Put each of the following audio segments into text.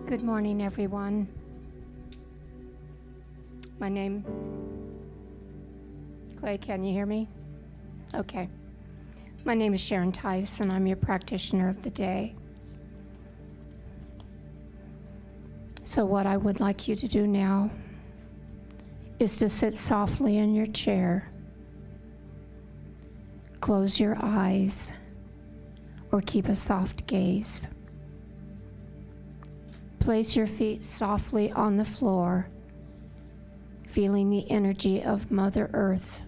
Good morning, everyone. Clay, can you hear me? Okay. My name is Sharon Tice, and I'm your practitioner of the day. So what I would like you to do now is to sit softly in your chair. Close your eyes or keep a soft gaze. Place your feet softly on the floor, feeling the energy of Mother Earth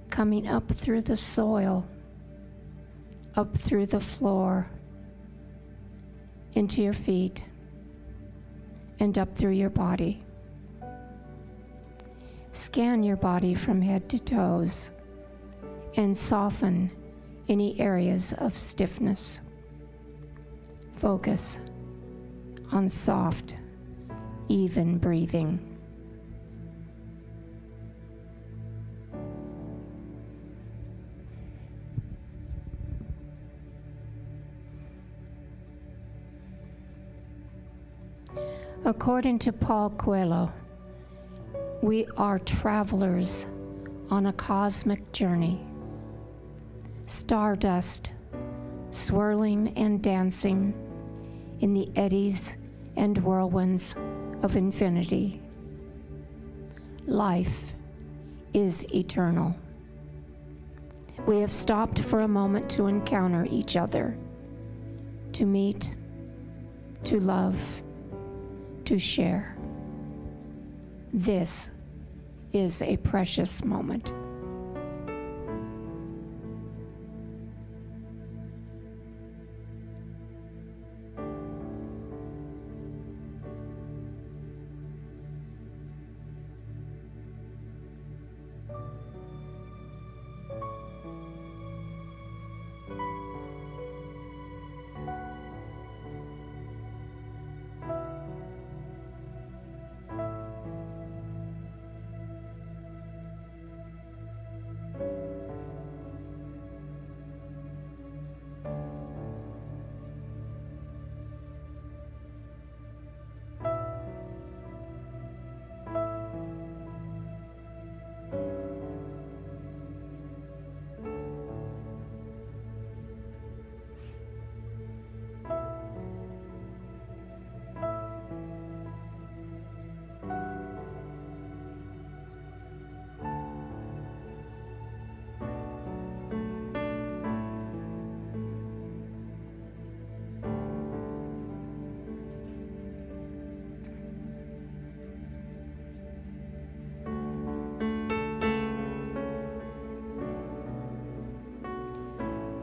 coming up through the soil, up through the floor, into your feet, and up through your body. Scan your body from head to toes and soften any areas of stiffness. Focus on soft, even breathing. According to Paul Coelho, we are travelers on a cosmic journey. Stardust, swirling and dancing in the eddies and whirlwinds of infinity. Life is eternal. We have stopped for a moment to encounter each other, to meet, to love, to share. This is a precious moment.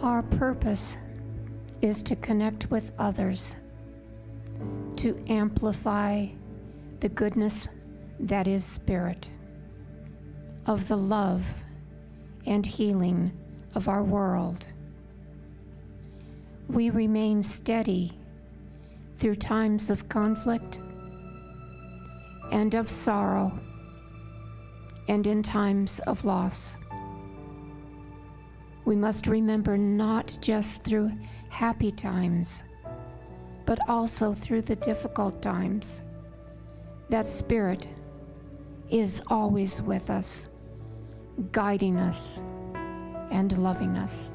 Our purpose is to connect with others, to amplify the goodness that is spirit, of the love and healing of our world. We remain steady through times of conflict and of sorrow and in times of loss. We must remember not just through happy times, but also through the difficult times, that Spirit is always with us, guiding us and loving us.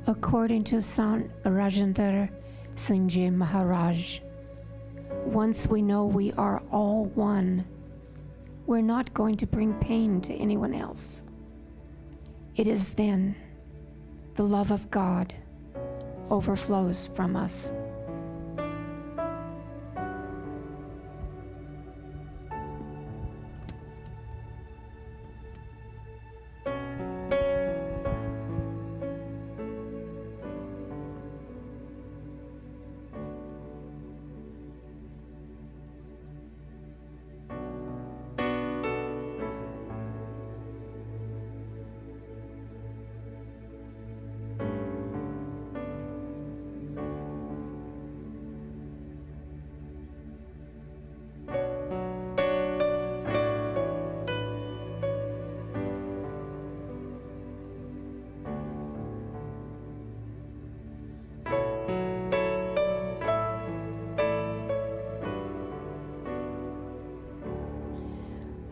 According to Sant Rajendra Singh Ji Maharaj, once we know we are all one, we're not going to bring pain to anyone else. It is then the love of God overflows from us.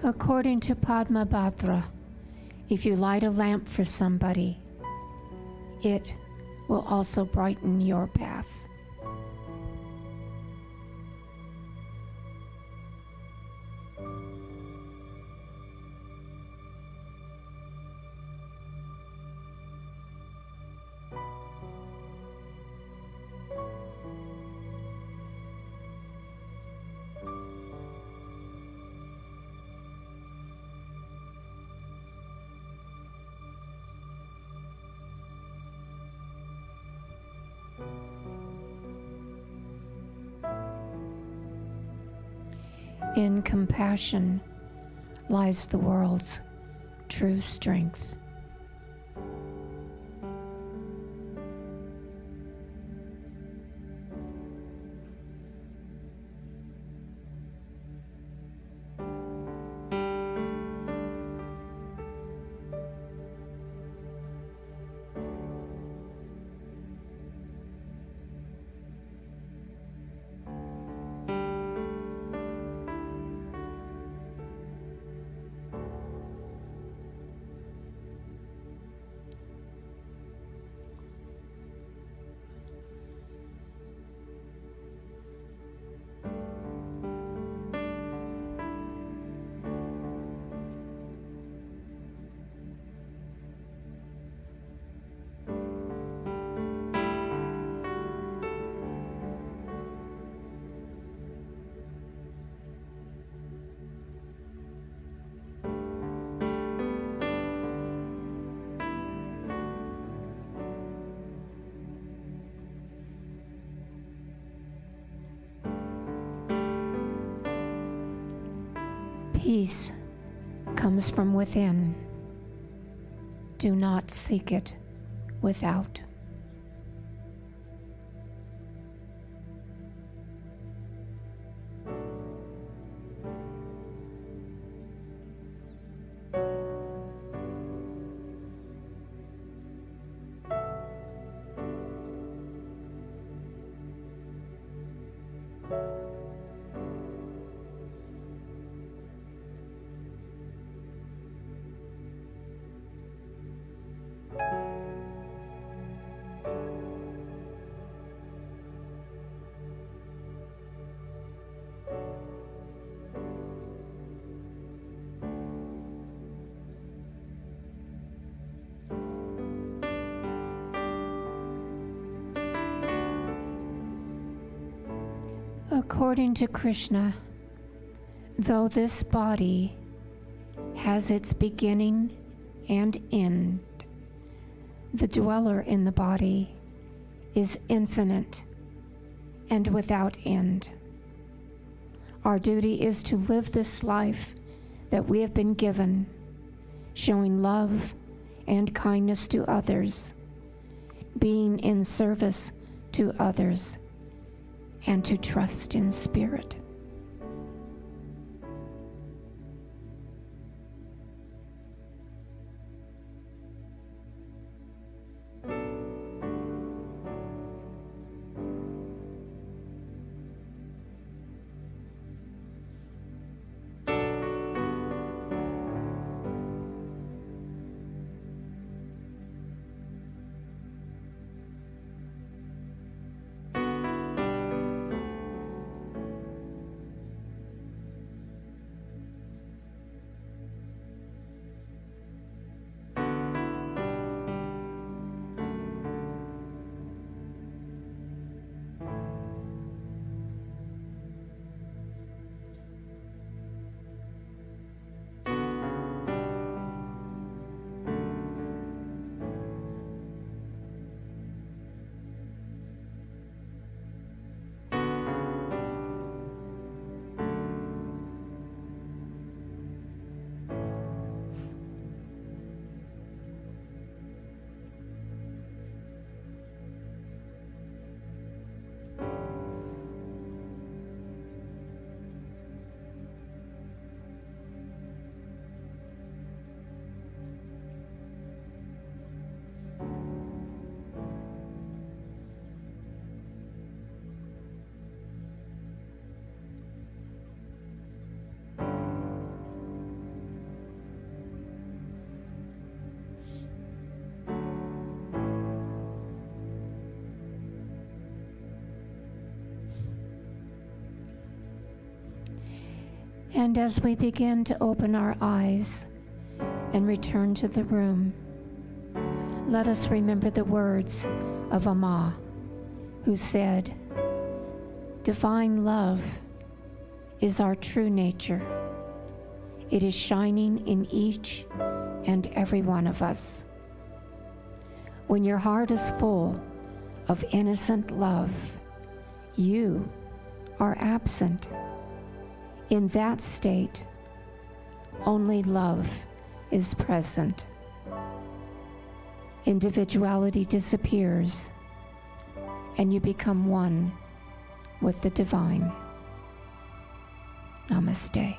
According to Padma Bhadra, if you light a lamp for somebody, it will also brighten your path. In compassion lies the world's true strength. Peace comes from within. Do not seek it without. According to Krishna, though this body has its beginning and end, the dweller in the body is infinite and without end. Our duty is to live this life that we have been given, showing love and kindness to others, being in service to others, and to trust in spirit. And as we begin to open our eyes and return to the room, let us remember the words of Amma, who said, "Divine love is our true nature. It is shining in each and every one of us. When your heart is full of innocent love, you are absent. In that state, only love is present. Individuality disappears, and you become one with the divine." Namaste.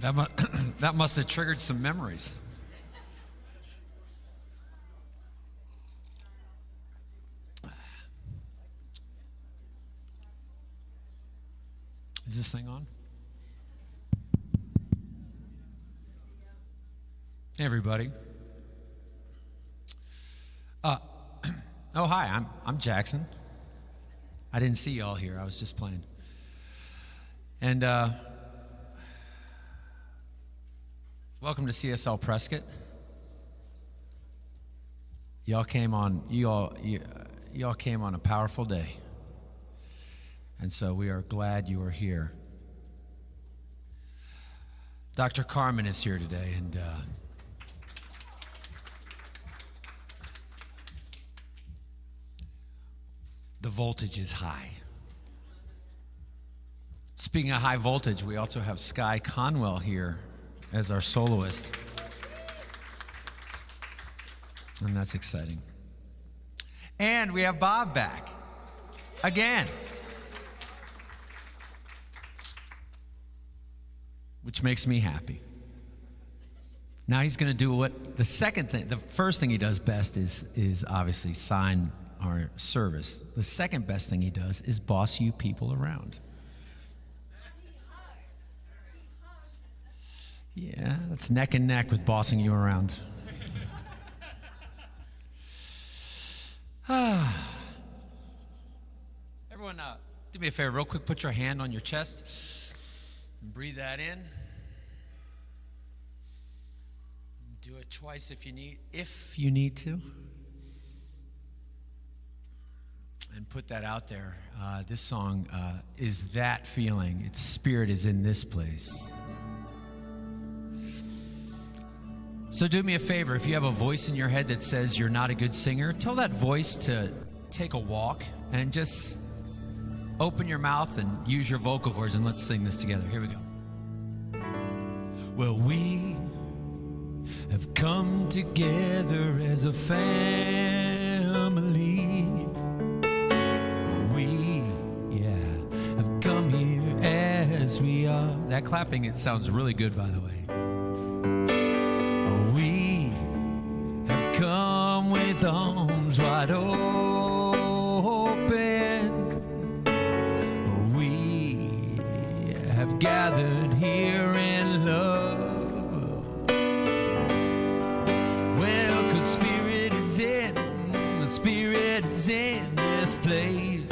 That must have triggered some memories. Is this thing on? Hey, everybody. Oh, hi, I'm Jackson. I didn't see y'all here. I was just playing. And welcome to CSL Prescott. Y'all came on a powerful day. And so we are glad you are here. Dr. Carmen is here today, and the voltage is high. Speaking of high voltage, we also have Sky Conwell here as our soloist. And that's exciting. And we have Bob back again, which makes me happy. Now he's going to do what the first thing he does best is obviously sign our service. The second best thing he does is boss you people around. Yeah, that's neck and neck with bossing you around. Everyone, do me a favor, real quick. Put your hand on your chest and breathe that in. Do it twice if you need to. And put that out there. This song is that feeling. Its spirit is in this place. So do me a favor, if you have a voice in your head that says you're not a good singer, tell that voice to take a walk and just open your mouth and use your vocal cords, and let's sing this together. Here we go. Well, we have come together as a family. We, have come here as we are. That clapping, it sounds really good, by the way. We have come with arms wide open. We have gathered here in love. Well, 'cause Spirit is in, the Spirit is in this place.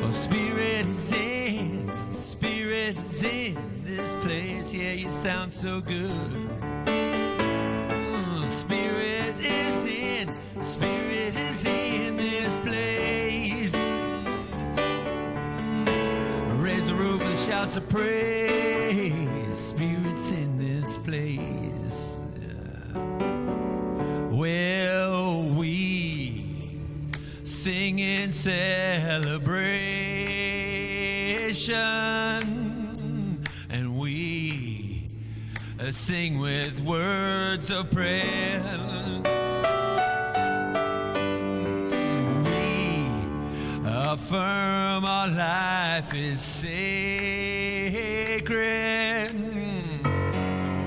Oh, Spirit is in, Spirit is in this place. Yeah, you sound so good. Spirit is in this place. Raise the roof with shouts of praise. Spirit's in this place. Well, we sing in celebration, and we sing with words of prayer. We affirm our life is sacred.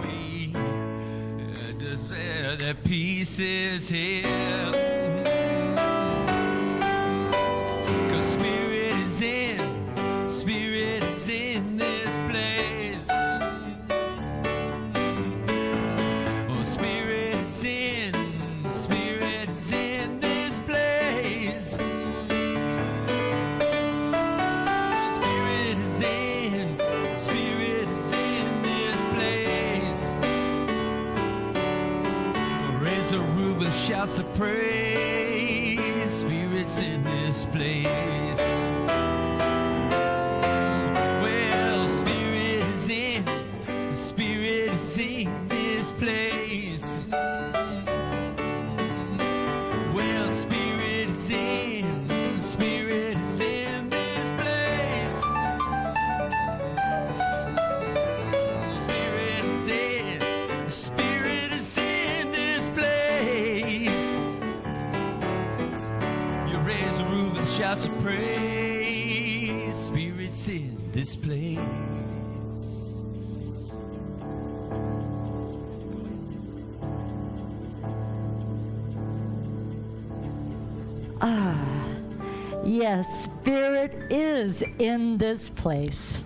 We declare that peace is here. 'Cause Spirit is in this place. Oh, Spirit is in this place. Spirit is in this place. Raise the roof with shouts of praise. Spirit's in this place. Well, Spirit is in this place. Well, Spirit is in this place. Spirit is in this place. You raise the roof with shouts of praise. Spirit Spirit's in this place. Yes, Spirit is in this place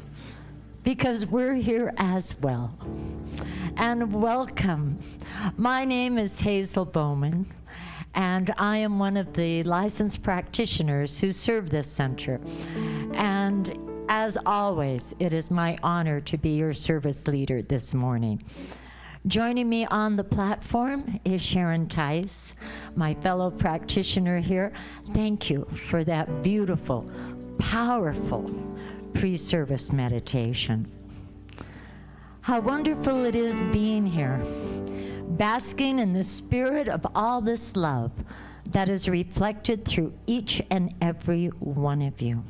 because we're here as well. And welcome. My name is Hazel Bowman, and I am one of the licensed practitioners who serve this center. And as always, it is my honor to be your service leader this morning. Joining me on the platform is Sharon Tice, my fellow practitioner here. Thank you for that beautiful, powerful pre-service meditation. How wonderful it is being here, basking in the spirit of all this love that is reflected through each and every one of you.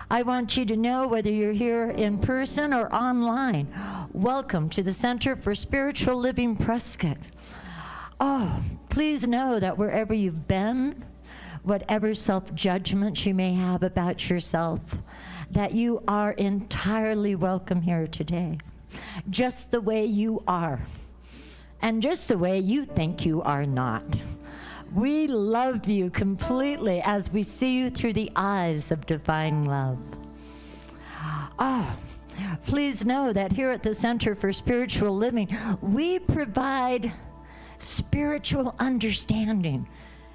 I want you to know, whether you're here in person or online, welcome to the Center for Spiritual Living Prescott. Oh, please know that wherever you've been, whatever self-judgments you may have about yourself, that you are entirely welcome here today, just the way you are, and just the way you think you are not. We love you completely as we see you through the eyes of divine love. Please know that here at the Center for Spiritual Living, we provide spiritual understanding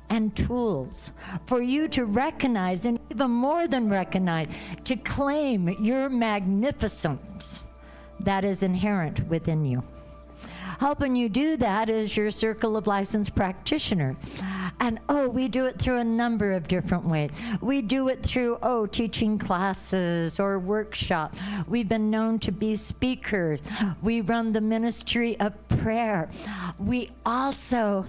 and tools for you to recognize, and even more than recognize, to claim your magnificence that is inherent within you. Helping you do that is your circle of licensed practitioners. And we do it through a number of different ways. We do it through, teaching classes or workshops. We've been known to be speakers. We run the ministry of prayer. We also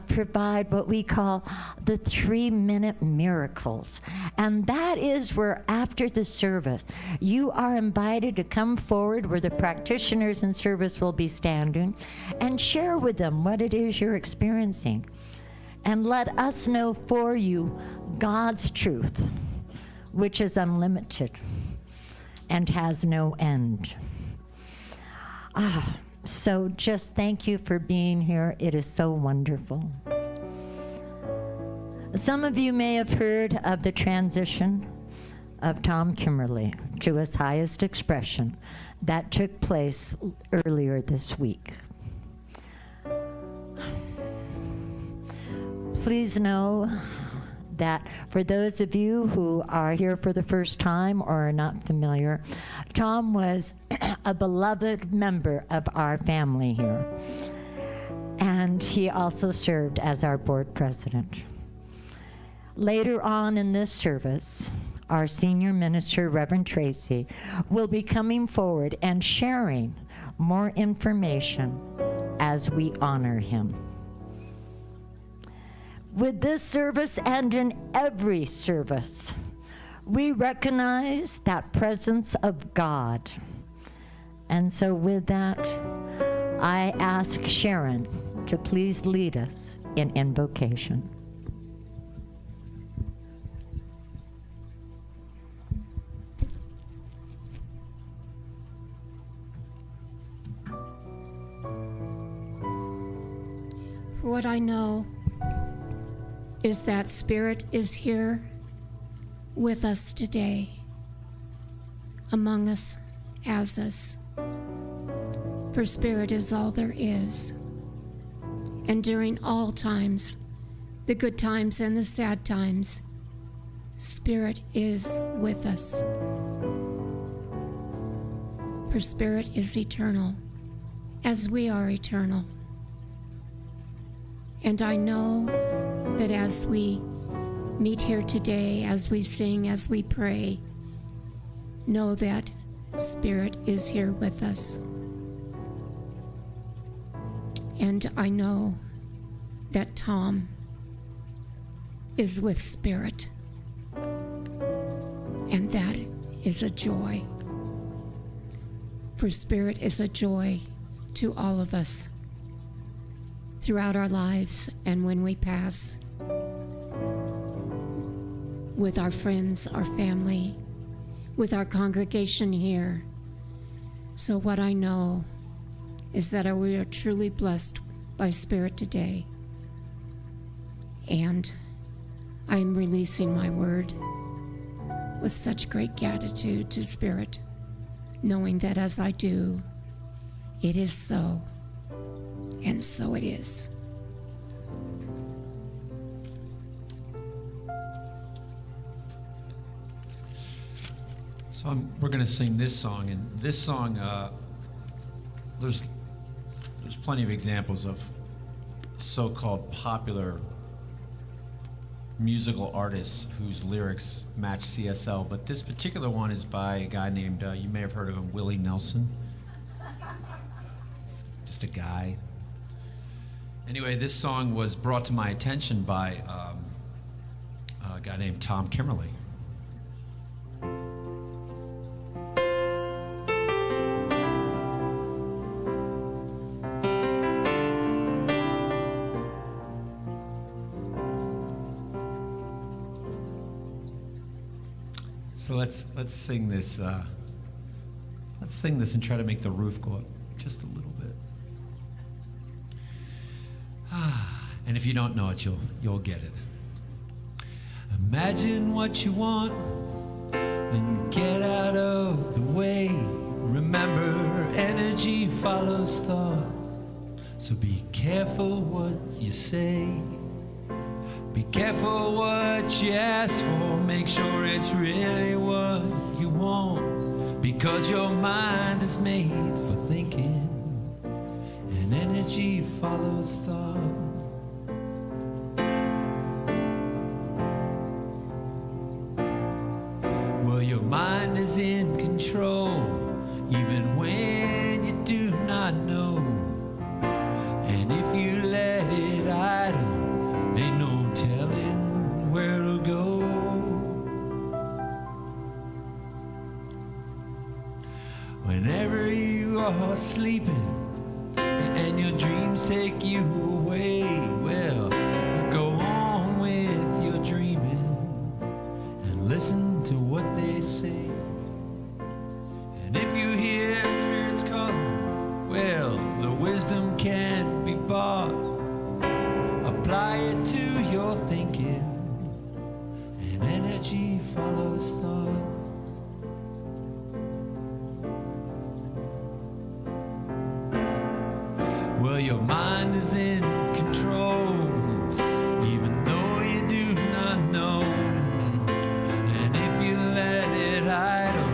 provide what we call the 3-minute miracles. And that is where, after the service, you are invited to come forward where the practitioners in service will be standing and share with them what it is you're experiencing. And let us know for you God's truth, which is unlimited and has no end. So just thank you for being here. It is so wonderful. Some of you may have heard of the transition of Tom Kimmerly to his highest expression that took place earlier this week. Please know that for those of you who are here for the first time or are not familiar, Tom was a beloved member of our family here. And he also served as our board president. Later on in this service, our senior minister, Reverend Tracy, will be coming forward and sharing more information as we honor him. With this service and in every service, we recognize that presence of God. And so with that, I ask Sharon to please lead us in invocation. For what I know is that Spirit is here with us today, among us, as us. For Spirit is all there is. And during all times, the good times and the sad times, Spirit is with us. For Spirit is eternal, as we are eternal. And I know that as we meet here today, as we sing, as we pray, know that Spirit is here with us. And I know that Tom is with Spirit. And that is a joy. For Spirit is a joy to all of us throughout our lives and when we pass, with our friends, our family, with our congregation here. So what I know is that we are truly blessed by Spirit today. And I am releasing my word with such great gratitude to Spirit, knowing that as I do, it is so, and so it is. So we're going to sing this song, and this song, there's plenty of examples of so-called popular musical artists whose lyrics match CSL, but this particular one is by a guy named, you may have heard of him, Willie Nelson. Just a guy. Anyway, this song was brought to my attention by a guy named Tom Kimmerly. So let's sing this. Let's sing this and try to make the roof go up just a little bit. And if you don't know it, you'll get it. Imagine what you want, then get out of the way. Remember, energy follows thought, so be careful what you say. Be careful what you ask for, make sure it's really what you want, because your mind is made for thinking, and energy follows thought. Well, your mind is in control, even when you do not know, and if you let it idle, ain't no telling where to go. Whenever you are sleeping and your dreams take you away, well, go on with your dreaming and listen to what they say. And if you hear spirits calling, well, the wisdom can't be bought. Apply it to your thinking, and energy follows thought. Well, your mind is in control, even though you do not know. And if you let it idle,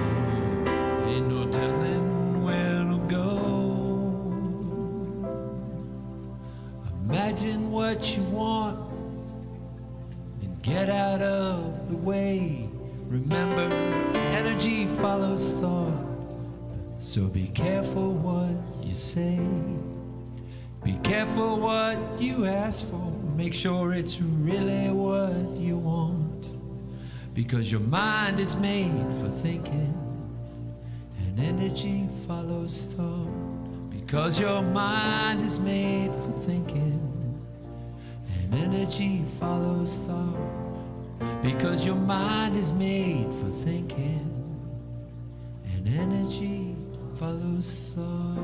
ain't no telling where to go. Imagine what you want, and get out of the way. Remember, energy follows thought, so be careful what you say. Be careful what you ask for, make sure it's really what you want, because your mind is made for thinking, and energy follows thought. Because your mind is made for thinking, and energy follows thought. Because your mind is made for thinking, and energy follows thought.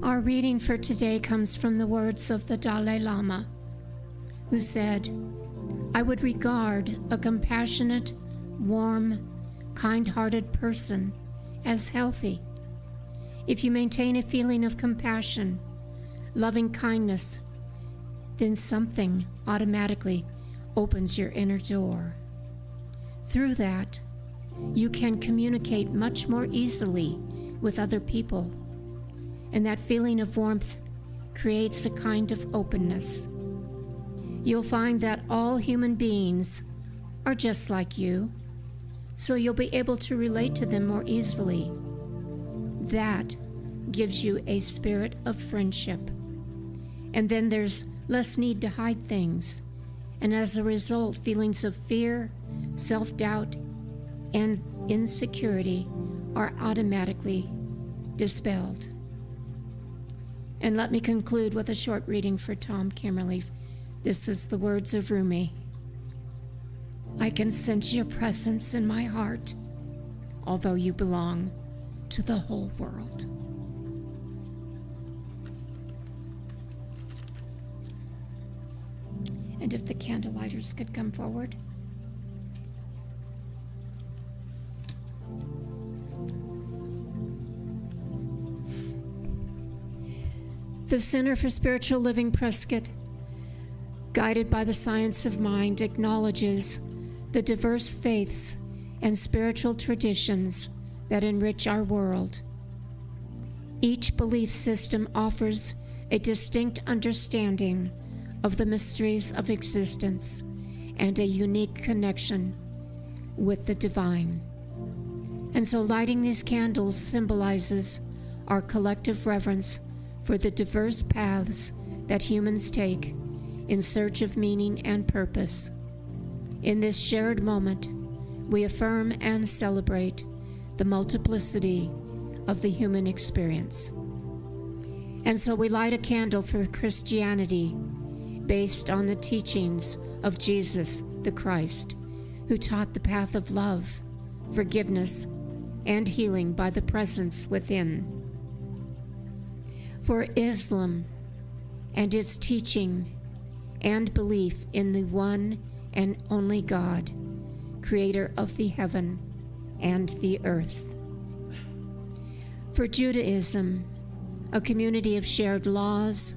Our reading for today comes from the words of the Dalai Lama, who said, "I would regard a compassionate, warm, kind-hearted person as healthy. If you maintain a feeling of compassion, loving kindness, then something automatically opens your inner door. Through that, you can communicate much more easily with other people, and that feeling of warmth creates a kind of openness. You'll find that all human beings are just like you, so you'll be able to relate to them more easily. That gives you a spirit of friendship. And then there's less need to hide things. And as a result, feelings of fear, self-doubt, and insecurity are automatically dispelled. And let me conclude with a short reading for Tom Kimmerly. This is the words of Rumi. I can sense your presence in my heart, although you belong to the whole world. And if the candlelighters could come forward. The Center for Spiritual Living Prescott, guided by the science of mind, acknowledges the diverse faiths and spiritual traditions that enrich our world. Each belief system offers a distinct understanding of the mysteries of existence and a unique connection with the divine. And so lighting these candles symbolizes our collective reverence for the diverse paths that humans take in search of meaning and purpose. In this shared moment, we affirm and celebrate the multiplicity of the human experience. And so we light a candle for Christianity based on the teachings of Jesus the Christ, who taught the path of love, forgiveness, and healing by the presence within. For Islam and its teaching and belief in the one and only God, creator of the heaven and the earth. For Judaism, a community of shared laws,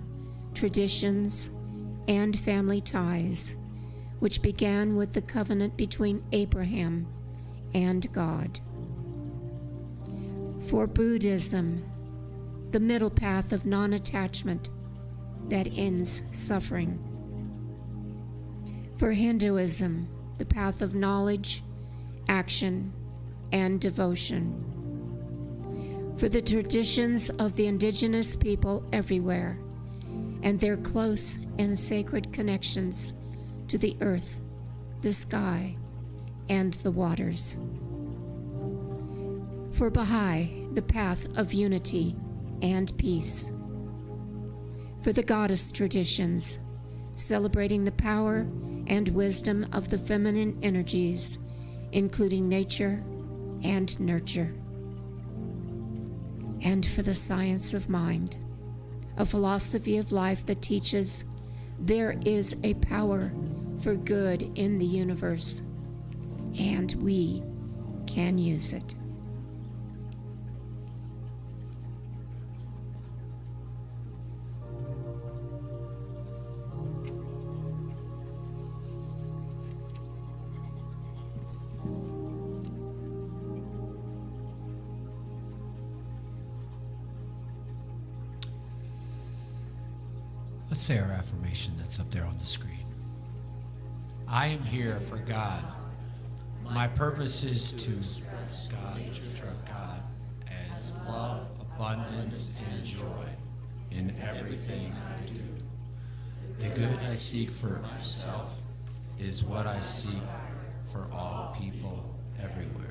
traditions, and family ties, which began with the covenant between Abraham and God. For Buddhism, the middle path of non-attachment that ends suffering. For Hinduism, the path of knowledge, action, and devotion. For the traditions of the indigenous people everywhere, and their close and sacred connections to the earth, the sky, and the waters. For Baha'i, the path of unity and peace. For the goddess traditions, celebrating the power and wisdom of the feminine energies, including nature and nurture. And for the science of mind, a philosophy of life that teaches there is a power for good in the universe, and we can use it. Let's say our affirmation that's up there on the screen. I am here for God. My purpose is to express God, God as love, abundance, and joy in everything I do. The good I seek for myself is what I seek for all people everywhere.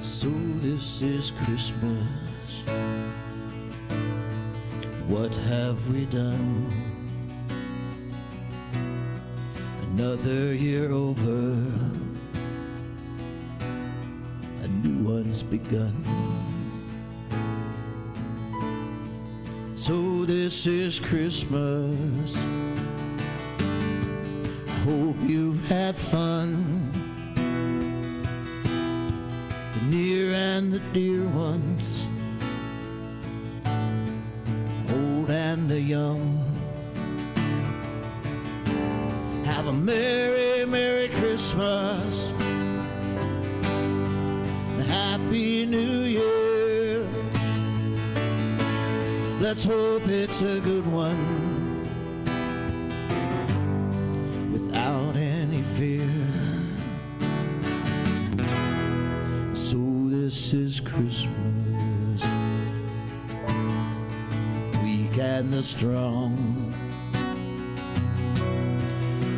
So this is Christmas. What have we done? Another year over, a new one's begun. So this is Christmas. I hope you've had fun. Near and the dear ones, old and the young. Have a merry, merry Christmas, a happy new year. Let's hope it's a good one, without any fear. So this is Christmas, weak and the strong,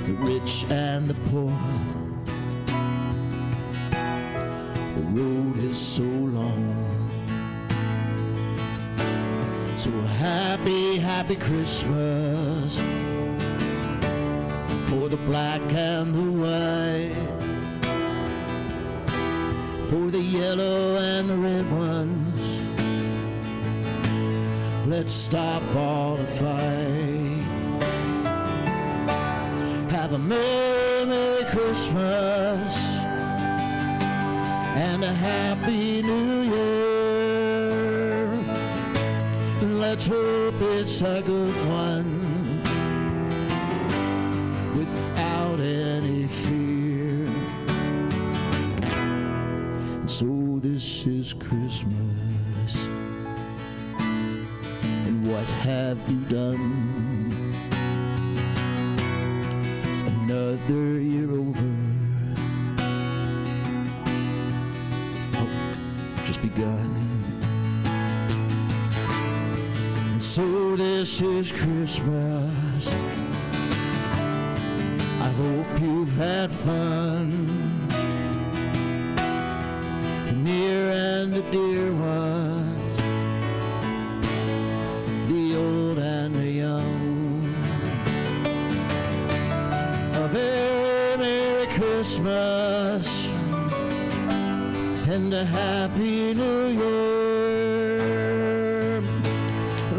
the rich and the poor. The road is so long. So happy, happy Christmas for the black and the white, for the yellow and the red ones. Let's stop all the fight. Have a merry, merry Christmas and a happy New Year. Let's hope it's a good one, without any fear. And so this is Christmas, and what have you done? Another year over, just begun. And so this is Christmas, I hope you've had fun, the near and the dear ones, the old and the young. A very Merry Christmas and a Happy New Year.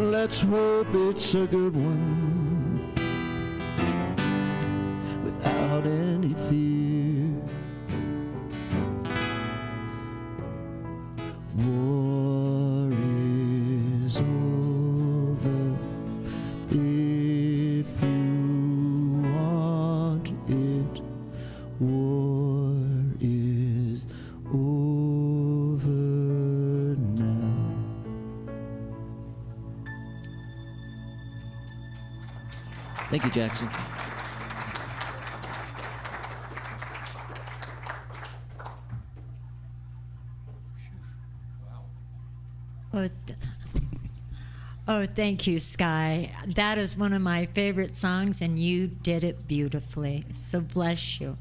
Let's hope it's a good one, without any fear. War is over if you want it. War is over now. Thank you, Jackson. Oh, thank you, Sky. That is one of my favorite songs, and you did it beautifully. So bless you.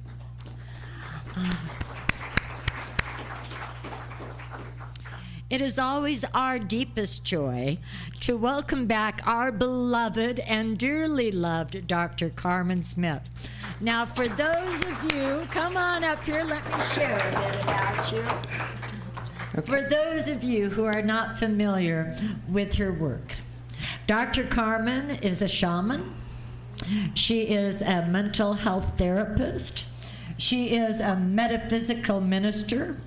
It is always our deepest joy to welcome back our beloved and dearly loved Dr. Carmen Smith. Now, for those of you, come on up here, let me share a bit about you. For those of you who are not familiar with her work, Dr. Carmen is a shaman. She is a mental health therapist. She is a metaphysical minister.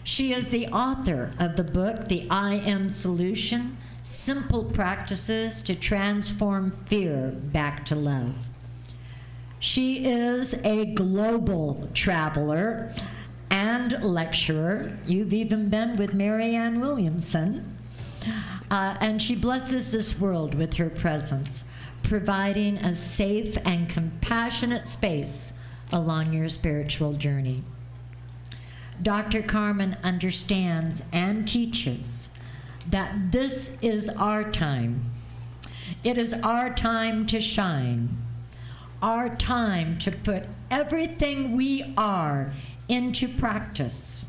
She is the author of the book, The I Am Solution: Simple Practices to Transform Fear Back to Love. She is a global traveler and lecturer. You've even been with Marianne Williamson. And she blesses this world with her presence, providing a safe and compassionate space along your spiritual journey. Dr. Carmen understands and teaches that this is our time. It is our time to shine, our time to put everything we are into practice.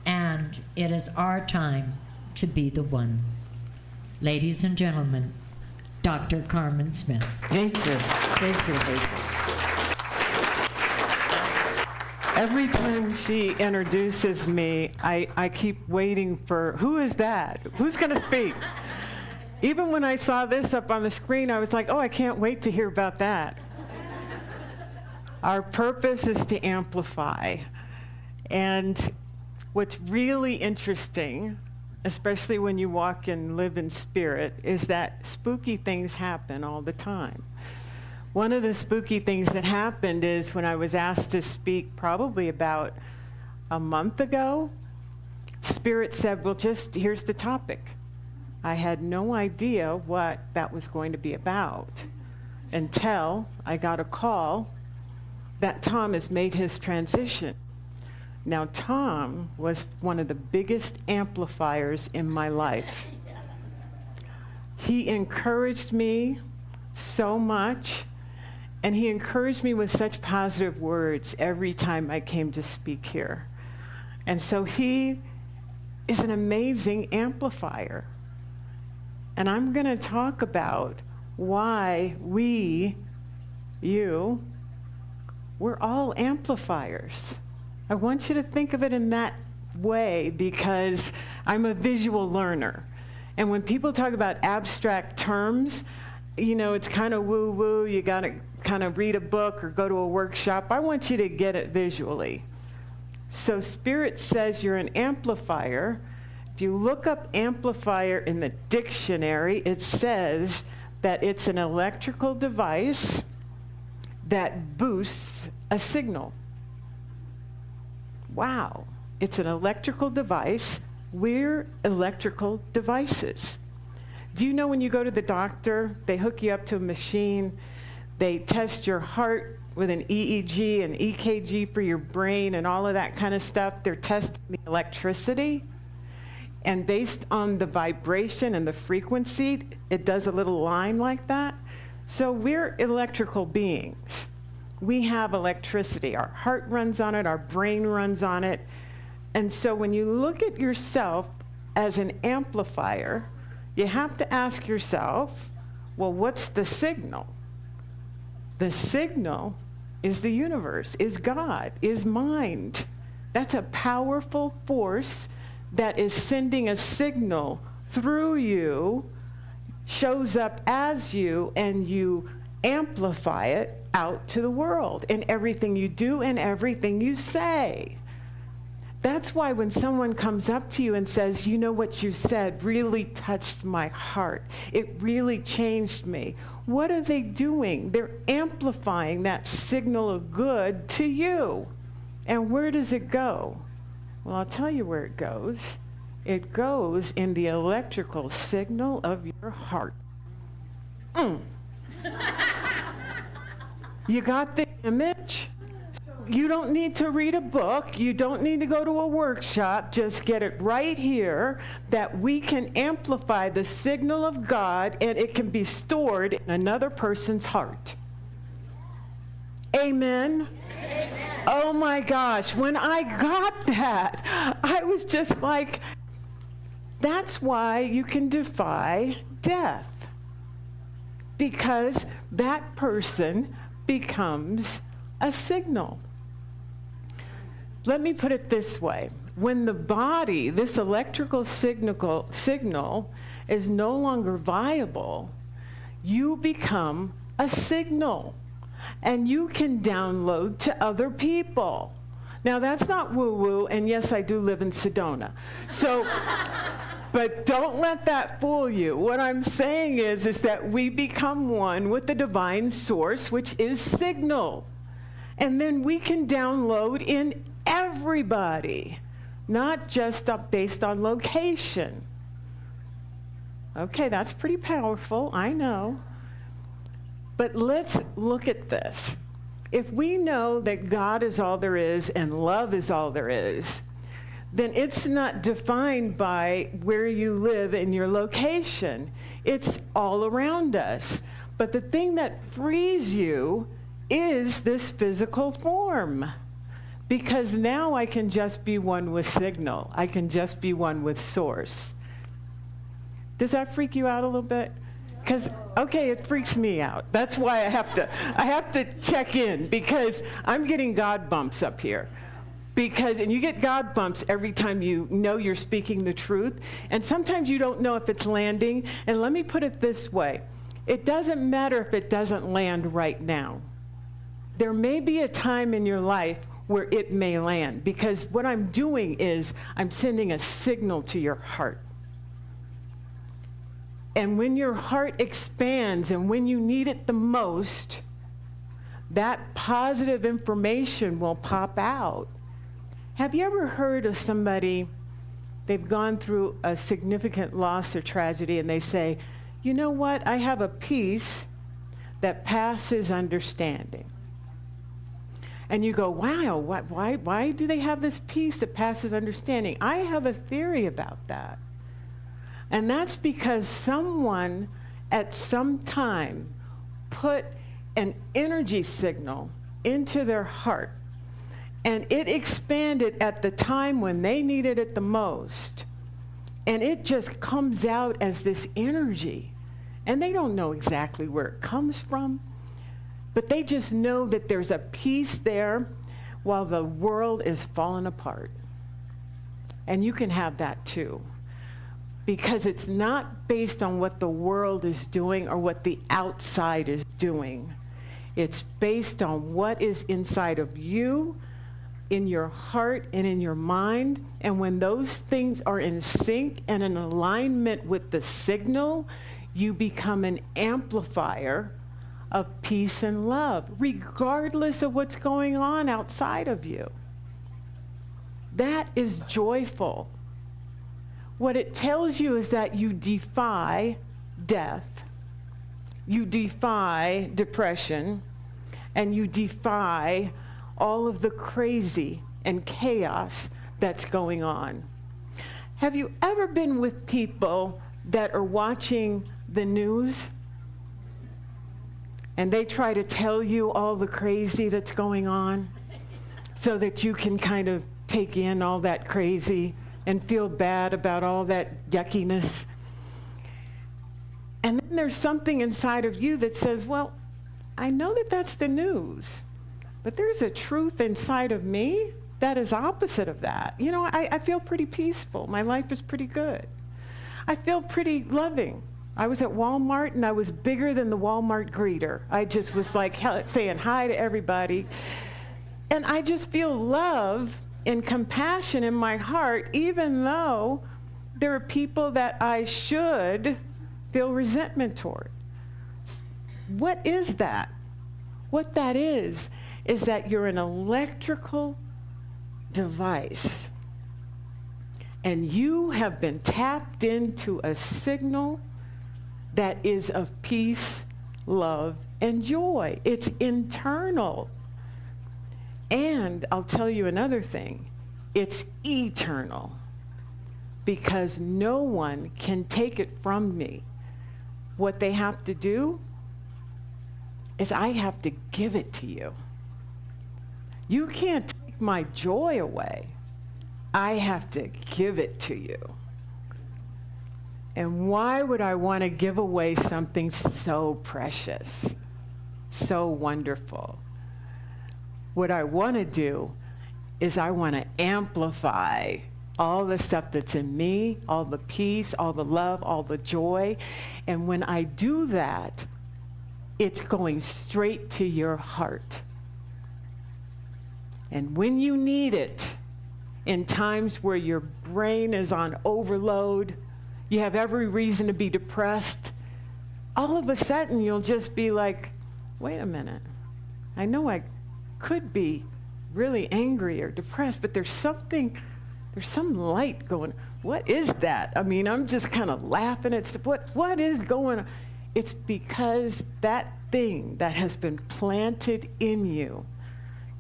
And it is our time to be the one. Ladies and gentlemen, Dr. Carmen Smith. Thank you. Thank you. Thank you. Every time she introduces me, I keep waiting for, who is that? Who's going to speak? Even when I saw this up on the screen, I was like, oh, I can't wait to hear about that. Our purpose is to amplify. And what's really interesting, especially when you walk and live in spirit, is that spooky things happen all the time. One of the spooky things that happened is when I was asked to speak probably about a month ago, Spirit said, well, just here's the topic. I had no idea what that was going to be about until I got a call that Tom has made his transition. Now, Tom was one of the biggest amplifiers in my life. He encouraged me so much, and he encouraged me with such positive words every time I came to speak here. And so he is an amazing amplifier. And I'm going to talk about why we're all amplifiers. I want you to think of it in that way because I'm a visual learner. And when people talk about abstract terms, you know, it's kind of woo-woo. You got to kind of read a book or go to a workshop. I want you to get it visually. So Spirit says you're an amplifier. If you look up amplifier in the dictionary, it says that it's an electrical device that boosts a signal. Wow. It's an electrical device. We're electrical devices. Do you know when you go to the doctor, they hook you up to a machine, they test your heart with an EEG and EKG for your brain and all of that kind of stuff. They're testing the electricity. And based on the vibration and the frequency, it does a little line like that. So we're electrical beings. We have electricity. Our heart runs on it. Our brain runs on it. And so when you look at yourself as an amplifier, you have to ask yourself, well, what's the signal? The signal is the universe, is God, is mind. That's a powerful force that is sending a signal through you, shows up as you, and you amplify it out to the world in everything you do and everything you say. That's why when someone comes up to you and says, you know, what you said really touched my heart. It really changed me. What are they doing? They're amplifying that signal of good to you. And where does it go? Well, I'll tell you where it goes. It goes in the electrical signal of your heart. You got the image? You don't need to read a book. You don't need to go to a workshop. Just get it right here that we can amplify the signal of God and it can be stored in another person's heart. Amen? Amen. Oh my gosh, when I got that, I was just like, that's why you can defy death. Because that person becomes a signal. Let me put it this way. When the body, this electrical signal is no longer viable, you become a signal. And you can download to other people. Now, that's not woo-woo, and yes, I do live in Sedona. So, but don't let that fool you. What I'm saying is that we become one with the divine source, which is signal. And then we can download in everybody, not just based on location. Okay, that's pretty powerful, I know. But let's look at this. If we know that God is all there is and love is all there is, then it's not defined by where you live and your location. It's all around us. But the thing that frees you is this physical form. Because now I can just be one with signal. I can just be one with source. Does that freak you out a little bit? Because, okay, it freaks me out. That's why I have to check in, because I'm getting God bumps up here. And you get God bumps every time you know you're speaking the truth. And sometimes you don't know if it's landing. And let me put it this way. It doesn't matter if it doesn't land right now. There may be a time in your life where it may land, because what I'm doing is I'm sending a signal to your heart. And when your heart expands and when you need it the most, that positive information will pop out. Have you ever heard of somebody they've gone through a significant loss or tragedy, and they say, you know what, I have a peace that passes understanding. And you go, wow, why do they have this peace that passes understanding? I have a theory about that. And that's because someone at some time put an energy signal into their heart, and it expanded at the time when they needed it the most. And it just comes out as this energy. And they don't know exactly where it comes from, but they just know that there's a peace there while the world is falling apart. And you can have that too, because it's not based on what the world is doing or what the outside is doing. It's based on what is inside of you, in your heart and in your mind. And when those things are in sync and in alignment with the signal, you become an amplifier of peace and love, regardless of what's going on outside of you. That is joyful. What it tells you is that you defy death, you defy depression, and you defy all of the crazy and chaos that's going on. Have you ever been with people that are watching the news and they try to tell you all the crazy that's going on so that you can kind of take in all that crazy and feel bad about all that yuckiness? And then there's something inside of you that says, well, I know that that's the news, but there's a truth inside of me that is opposite of that. You know, I feel pretty peaceful. My life is pretty good. I feel pretty loving. I was at Walmart and I was bigger than the Walmart greeter. I just was like saying hi to everybody. And I just feel love and compassion in my heart, even though there are people that I should feel resentment toward. What is that? What that is that you're an electrical device, and you have been tapped into a signal that is of peace, love, and joy. It's internal. And I'll tell you another thing, it's eternal, because no one can take it from me. What they have to do is I have to give it to you. You can't take my joy away. I have to give it to you. And why would I want to give away something so precious, so wonderful? What I want to do is I want to amplify all the stuff that's in me, all the peace, all the love, all the joy. And when I do that, it's going straight to your heart. And when you need it, in times where your brain is on overload, you have every reason to be depressed, all of a sudden you'll just be like, wait a minute, I know I could be really angry or depressed, but there's some light going. What is that? I mean, I'm just kind of laughing at what is going on? It's because that thing that has been planted in you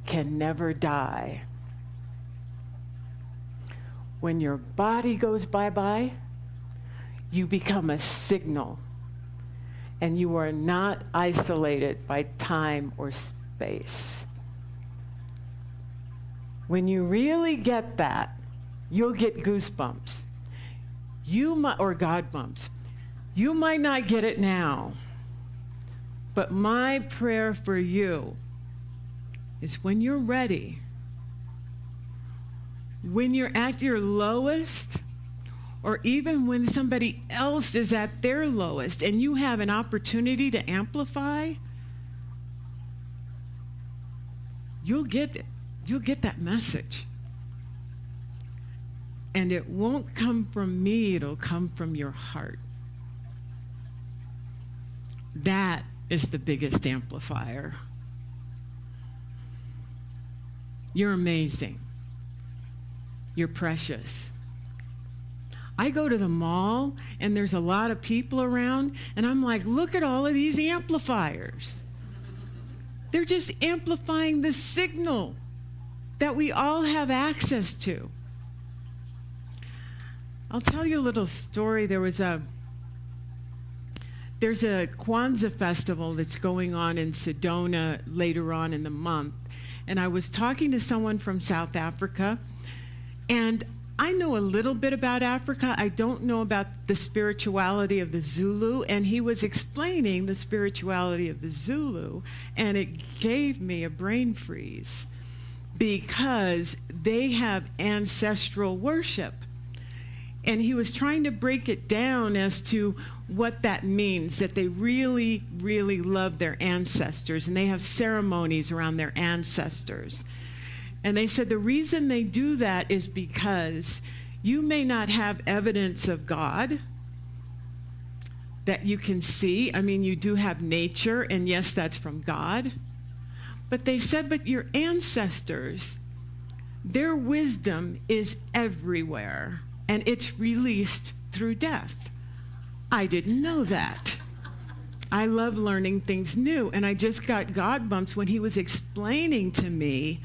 can never die. When your body goes bye-bye, you become a signal, and you are not isolated by time or space. When you really get that, you'll get goosebumps. Or God bumps. You might not get it now, but my prayer for you is when you're ready, when you're at your lowest, or even when somebody else is at their lowest and you have an opportunity to amplify, you'll get it. You'll get that message. And it won't come from me, it'll come from your heart. That is the biggest amplifier. You're amazing. You're precious. I go to the mall and there's a lot of people around, and I'm like, look at all of these amplifiers. They're just amplifying the signal that we all have access to. I'll tell you a little story. There's a Kwanzaa festival that's going on in Sedona later on in the month. And I was talking to someone from South Africa, and I know a little bit about Africa. I don't know about the spirituality of the Zulu, and he was explaining the spirituality of the Zulu, and it gave me a brain freeze because they have ancestral worship. And he was trying to break it down as to what that means, that they really, really love their ancestors, and they have ceremonies around their ancestors. And they said the reason they do that is because you may not have evidence of God that you can see. I mean, you do have nature, and yes, that's from God. But they said, but your ancestors, their wisdom is everywhere, and it's released through death. I didn't know that. I love learning things new, and I just got God bumps when he was explaining to me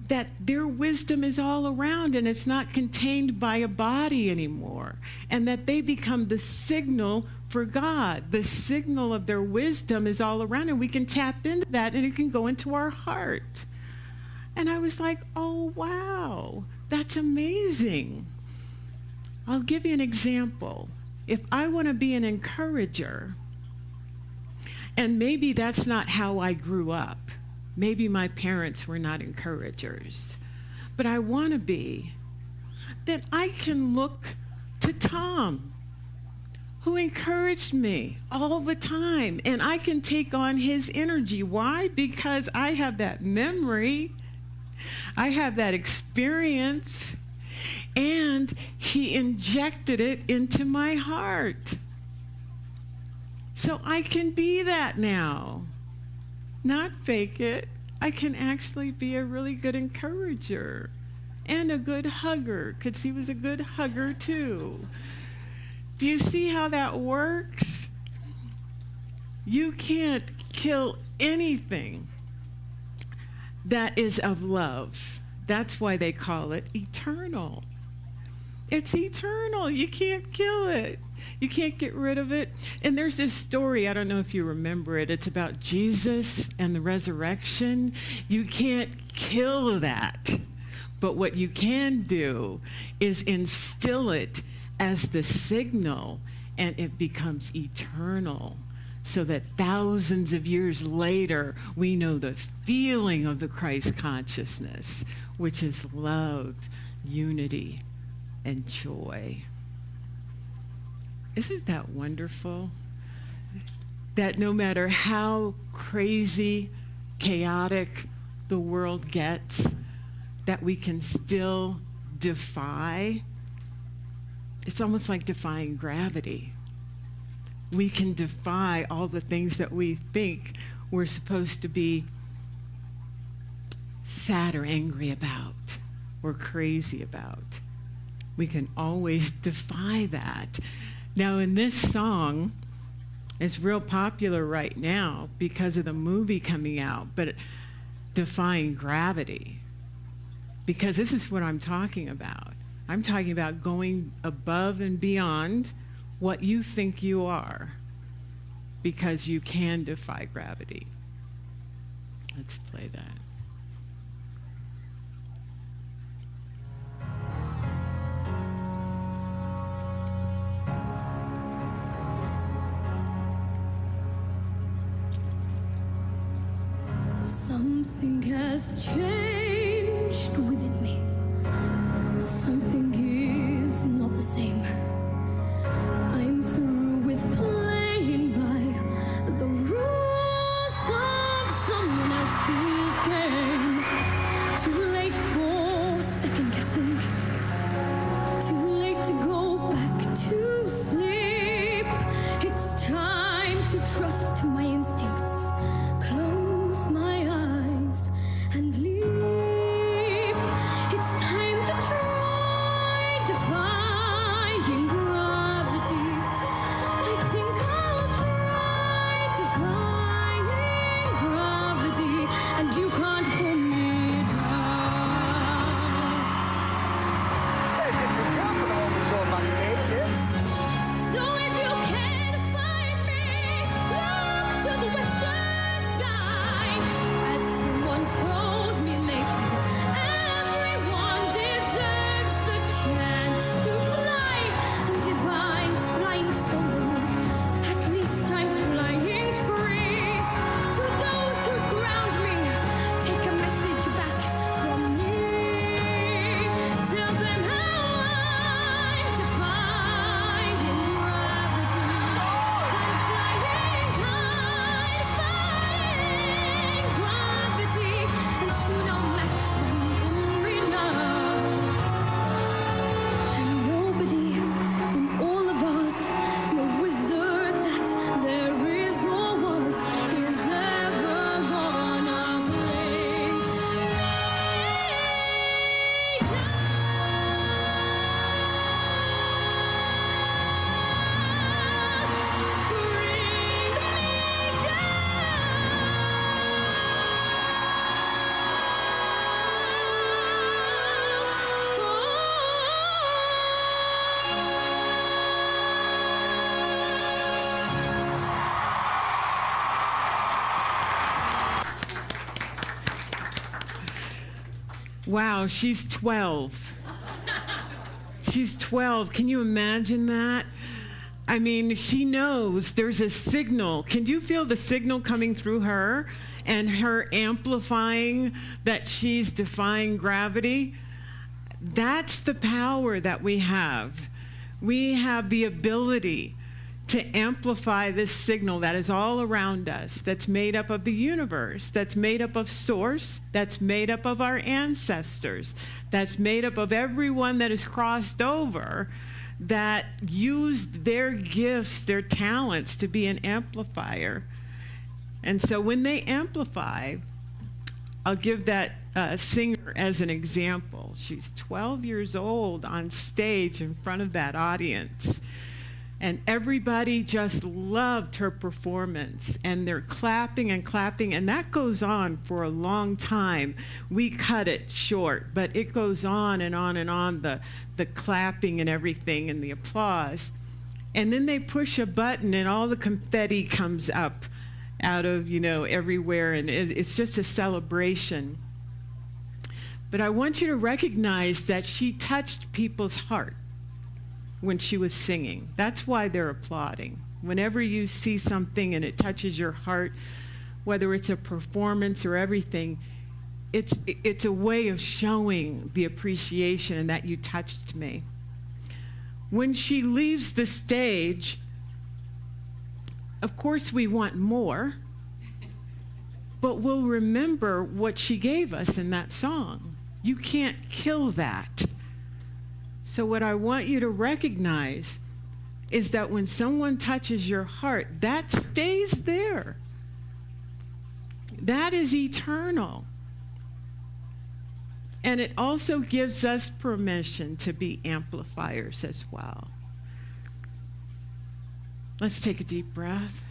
that their wisdom is all around and it's not contained by a body anymore, and that they become the signal for God. The signal of their wisdom is all around, and we can tap into that, and it can go into our heart. And I was like, oh, wow, that's amazing. I'll give you an example. If I want to be an encourager, and maybe that's not how I grew up, maybe my parents were not encouragers, but I want to be, then I can look to Tom, who encouraged me all the time, and I can take on his energy. Why? Because I have that memory, I have that experience, and he injected it into my heart. So I can be that now. Not fake it. I can actually be a really good encourager and a good hugger, because he was a good hugger too. Do you see how that works? You can't kill anything that is of love. That's why they call it eternal. It's eternal. You can't kill it. You can't get rid of it. And there's this story, I don't know if you remember it. It's about Jesus and the resurrection. You can't kill that. But what you can do is instill it as the signal, and it becomes eternal, so that thousands of years later, we know the feeling of the Christ consciousness, which is love, unity, and joy. Isn't that wonderful? That no matter how crazy, chaotic the world gets, that we can still defy. It's almost like defying gravity. We can defy all the things that we think we're supposed to be sad or angry about or crazy about. We can always defy that. Now, in this song, it's real popular right now because of the movie coming out, but defying gravity, because this is what I'm talking about. I'm talking about going above and beyond what you think you are, because you can defy gravity. Let's play that. Something has changed within me. Something is not the same. I'm through with playing by the rules of someone else's game. Too late for second guessing. Too late to go back to sleep. It's time to trust my instincts. Close my eyes and leave. Wow, she's 12. She's 12. Can you imagine that? I mean, she knows there's a signal. Can you feel the signal coming through her and her amplifying that she's defying gravity? That's the power that we have. We have the ability to amplify this signal that is all around us, that's made up of the universe, that's made up of source, that's made up of our ancestors, that's made up of everyone that has crossed over, that used their gifts, their talents to be an amplifier. And so when they amplify, I'll give that singer as an example. She's 12 years old on stage in front of that audience. And everybody just loved her performance, and they're clapping and clapping, and that goes on for a long time. We cut it short, but it goes on and on and on, the clapping and everything and the applause. And then they push a button and all the confetti comes up out of, everywhere, and it's just a celebration. But I want you to recognize that she touched people's heart when she was singing. That's why they're applauding. Whenever you see something and it touches your heart, whether it's a performance or everything, it's a way of showing the appreciation and that you touched me. When she leaves the stage, of course we want more, but we'll remember what she gave us in that song. You can't kill that. So what I want you to recognize is that when someone touches your heart, that stays there. That is eternal. And it also gives us permission to be amplifiers as well. Let's take a deep breath.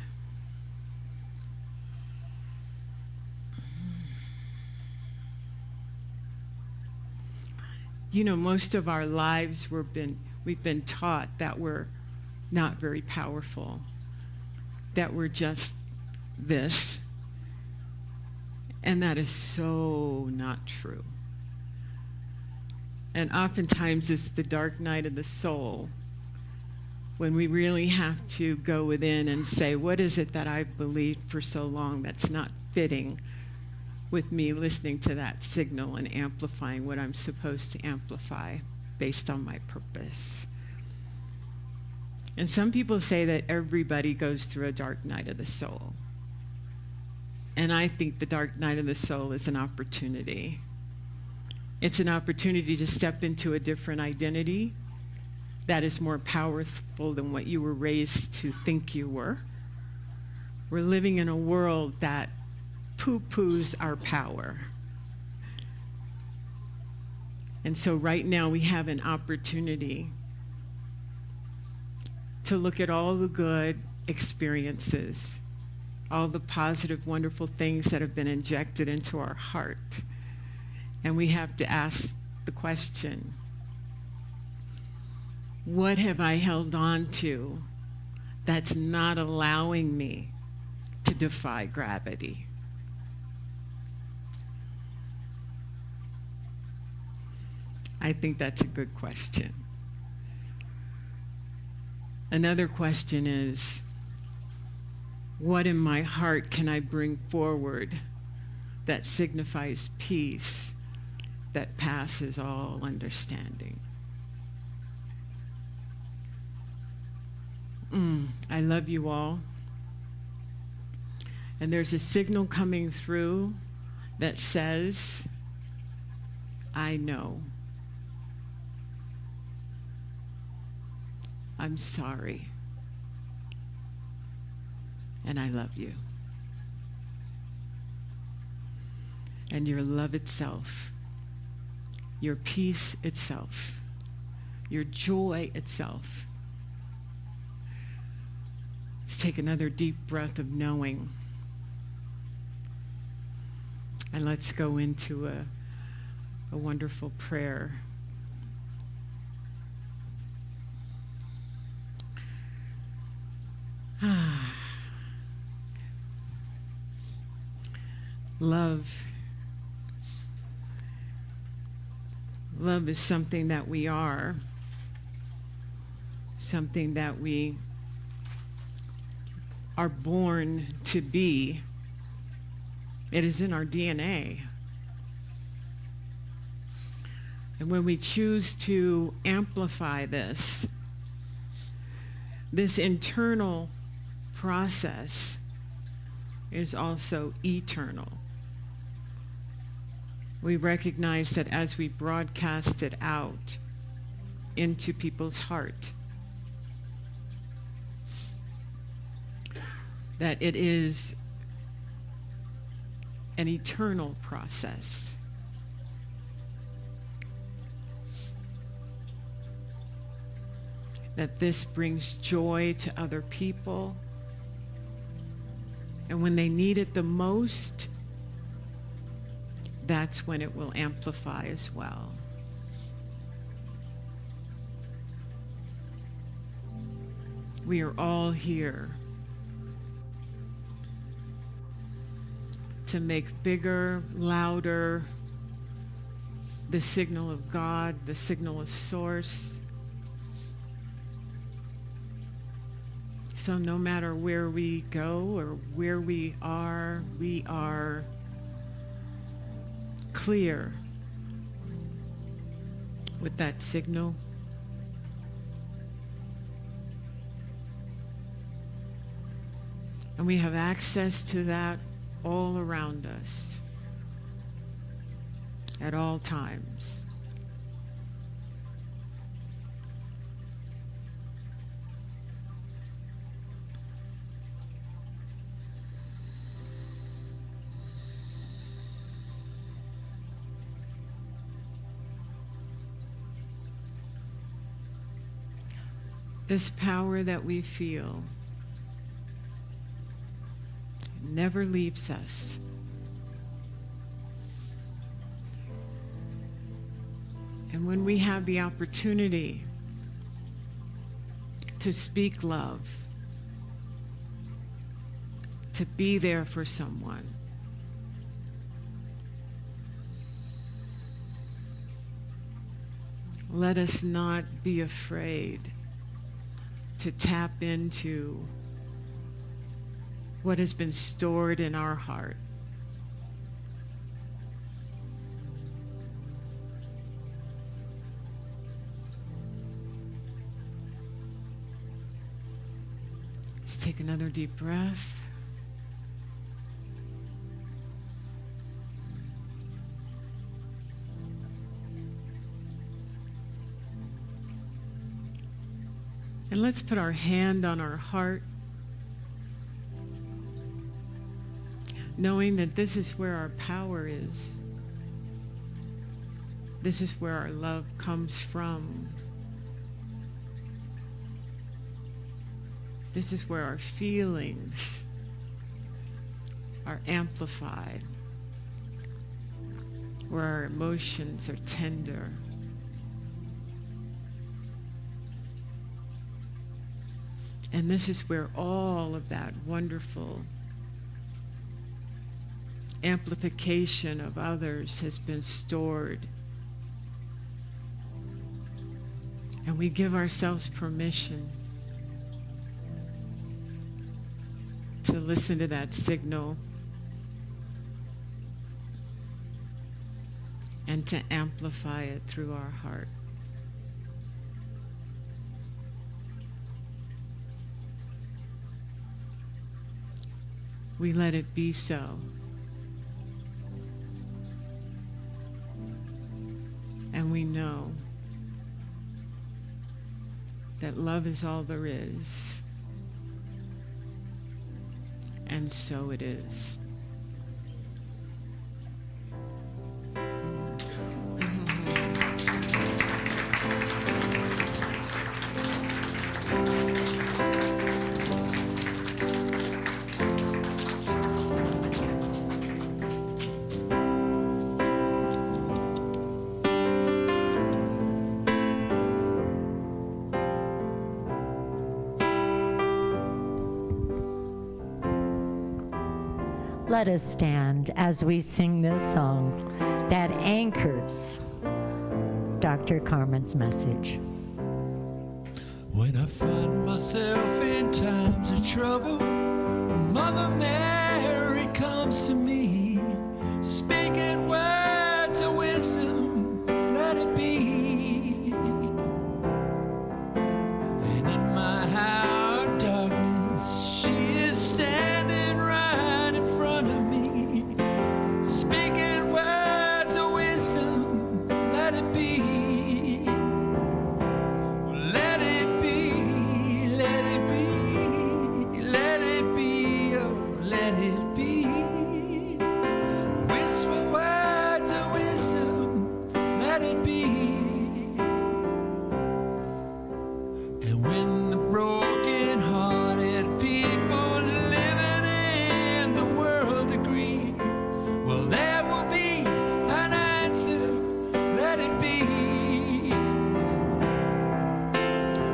Most of our lives we've been taught that we're not very powerful, that we're just this. And that is so not true. And oftentimes it's the dark night of the soul when we really have to go within and say, what is it that I've believed for so long that's not fitting with me listening to that signal and amplifying what I'm supposed to amplify based on my purpose. And some people say that everybody goes through a dark night of the soul. And I think the dark night of the soul is an opportunity. It's an opportunity to step into a different identity that is more powerful than what you were raised to think you were. We're living in a world that poo-poos our power. And so right now we have an opportunity to look at all the good experiences, all the positive, wonderful things that have been injected into our heart. And we have to ask the question, what have I held on to that's not allowing me to defy gravity? I think that's a good question. Another question is, what in my heart can I bring forward that signifies peace that passes all understanding? I love you all. And there's a signal coming through that says, I know. I'm sorry. And I love you. And your love itself, your peace itself, your joy itself. Let's take another deep breath of knowing. And let's go into a wonderful prayer. Love Love is something that we are, something that we are born to be. It is in our DNA. And when we choose to amplify this internal process is also eternal. We recognize that as we broadcast it out into people's heart, that it is an eternal process. That this brings joy to other people. And when they need it the most, that's when it will amplify as well. We are all here to make bigger, louder the signal of God, the signal of Source. So no matter where we go or where we are clear with that signal. And we have access to that all around us at all times. This power that we feel never leaves us. And when we have the opportunity to speak love, to be there for someone, let us not be afraid to tap into what has been stored in our heart. Let's take another deep breath. And let's put our hand on our heart, knowing that this is where our power is. This is where our love comes from. This is where our feelings are amplified, where our emotions are tender. And this is where all of that wonderful amplification of others has been stored. And we give ourselves permission to listen to that signal and to amplify it through our heart. We let it be so. And we know that love is all there is. And so it is. Let us stand as we sing this song that anchors Dr. Carmen's message. When I find myself in times of trouble, Mother Mary comes to me, speaking words of wisdom, let it be. And in my hour of darkness, she is standing right in front of me, speaking words of wisdom, let it be. Let it be, let it be, let it be, oh, let it be. Whisper words of wisdom, let it be. And when the broken-hearted people living in the world agree, well, there will be an answer, let it be.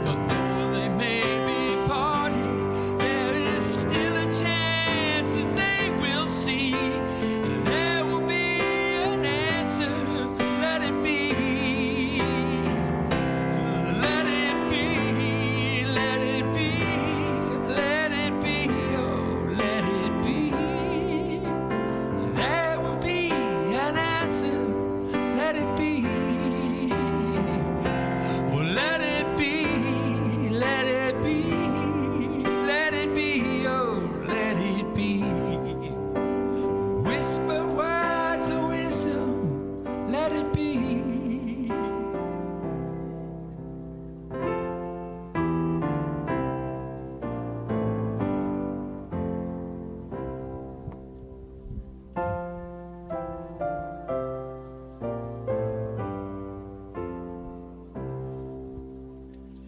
For though they may be parted, there is still a chance that they will see. There will be an answer, let it be. Let it be, let it be, let it be, oh, let it be. There will be an answer, let it be. Oh, let it be, let it be, let it be, oh, let it be. Whisper words of wisdom, let it be.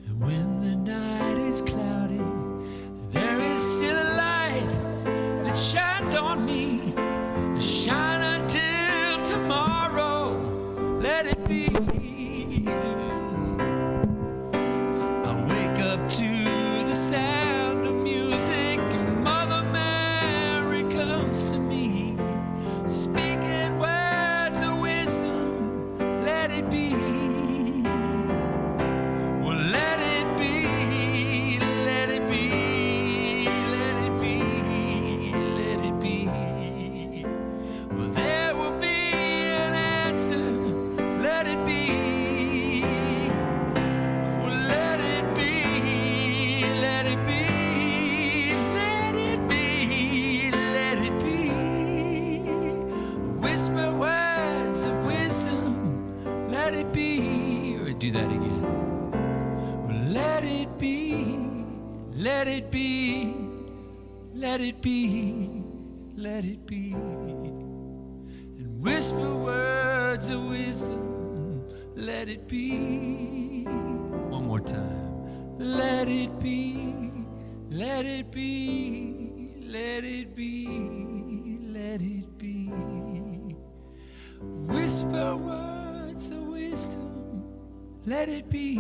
And when the night is cloudy, there is still a light that shines on me. Shine until tomorrow, let it be. I wake up to the sound of music, and Mother Mary comes to me, speaking words of wisdom, let it be. Well, let it be, let it be, let it be, let it be. Well, there will be an answer, let it be. Well, let it be, let it be, let it be, let it be. Whisper words of wisdom, let it be. Or do that again. Let it be, let it be, let it be, let it be. And whisper words of wisdom, let it be. One more time. Let it be, let it be, let it be, let it be. Whisper words of wisdom, let it be.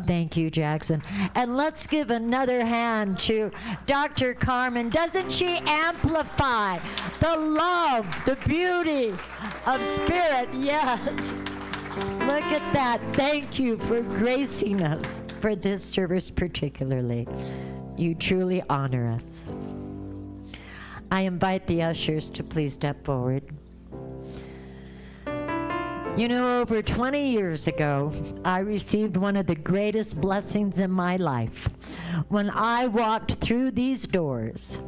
Thank you, Jackson. And let's give another hand to Dr. Carmen. Doesn't she amplify the love, the beauty of spirit? Yes. Look at that. Thank you for gracing us for this service particularly. You truly honor us. I invite the ushers to please step forward. You know, over 20 years ago, I received one of the greatest blessings in my life when I walked through these doors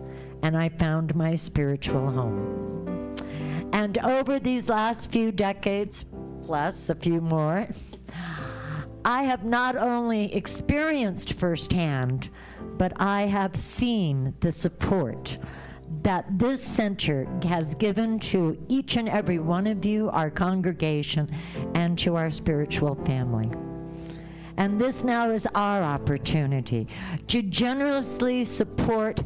and I found my spiritual home. And over these last few decades, plus a few more, I have not only experienced firsthand, but I have seen the support that this center has given to each and every one of you, our congregation, and to our spiritual family. And this now is our opportunity to generously support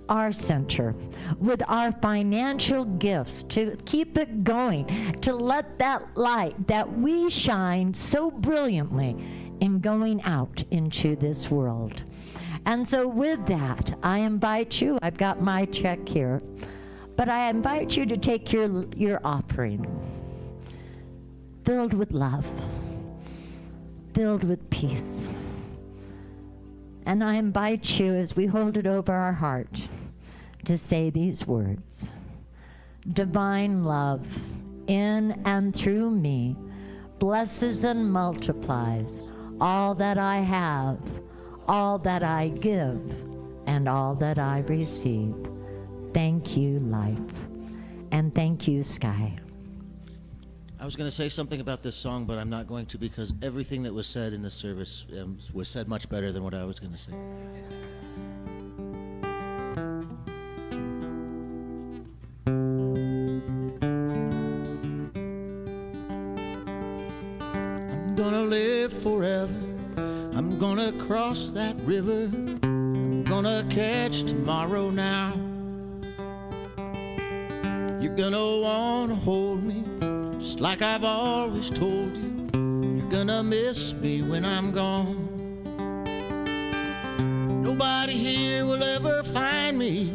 our center with our financial gifts to keep it going, to let that light that we shine so brilliantly in going out into this world. And so with that, I invite you, I've got my check here, but I invite you to take your offering, filled with love, filled with peace. And I invite you, as we hold it over our heart, to say these words: divine love in and through me blesses and multiplies all that I have, all that I give, and all that I receive. Thank you, life. And thank you, Sky. I was going to say something about this song, but I'm not going to, because everything that was said in this service was said much better than what I was going to say. I'm gonna live forever. I'm gonna cross that river. I'm gonna catch tomorrow now. You're gonna wanna hold me, just like I've always told you. You're gonna miss me when I'm gone. Nobody here will ever find me,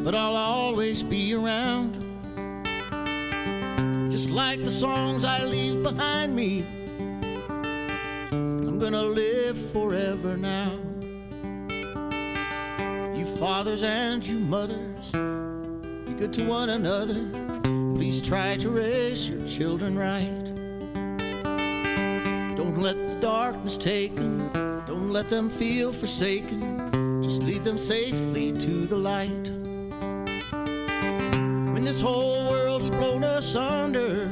but I'll always be around. Just like the songs I leave behind me, I'm gonna live forever now. You fathers and you mothers, be good to one another. Please try to raise your children right. Don't let the darkness take them. Don't let them feel forsaken. Just lead them safely to the light. When this whole world's blown asunder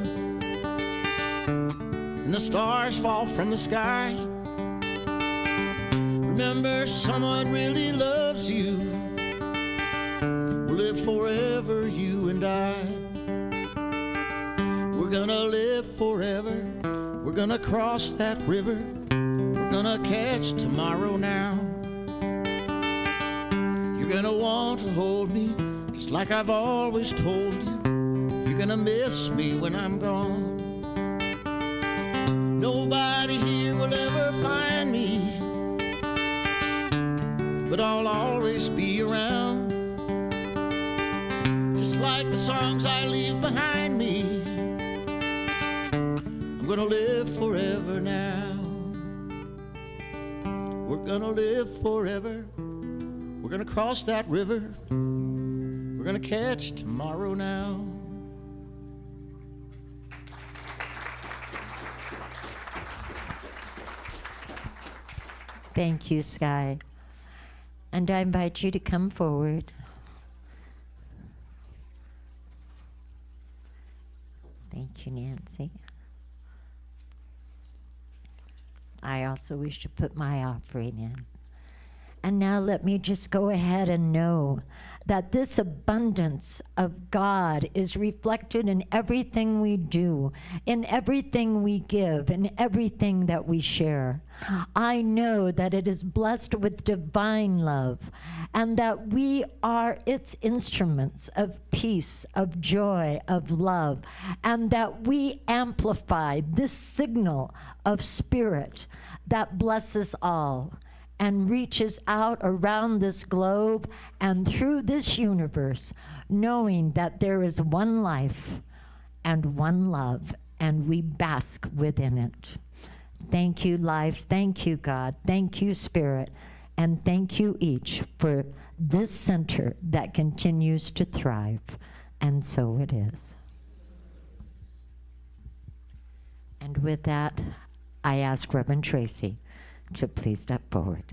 and the stars fall from the sky, remember someone really loves you. We'll live forever, you and I. We're gonna live forever. We're gonna cross that river. We're gonna catch tomorrow now. You're gonna want to hold me, just like I've always told you. You're gonna miss me when I'm gone. Nobody here will ever find me, but I'll always be around. Just like the songs I leave behind me, I'm gonna live forever now. We're gonna live forever. We're gonna cross that river. We're gonna catch tomorrow now. Thank you, Sky. And I invite you to come forward. Thank you, Nancy. I also wish to put my offering in. And now let me just go ahead and know that this abundance of God is reflected in everything we do, in everything we give, in everything that we share. I know that it is blessed with divine love, and that we are its instruments of peace, of joy, of love, and that we amplify this signal of spirit that blesses all and reaches out around this globe and through this universe, knowing that there is one life and one love, and we bask within it. Thank you, life. Thank you, God. Thank you, Spirit. And thank you each for this center that continues to thrive. And so it is. And with that, I ask Reverend Tracy to please step forward.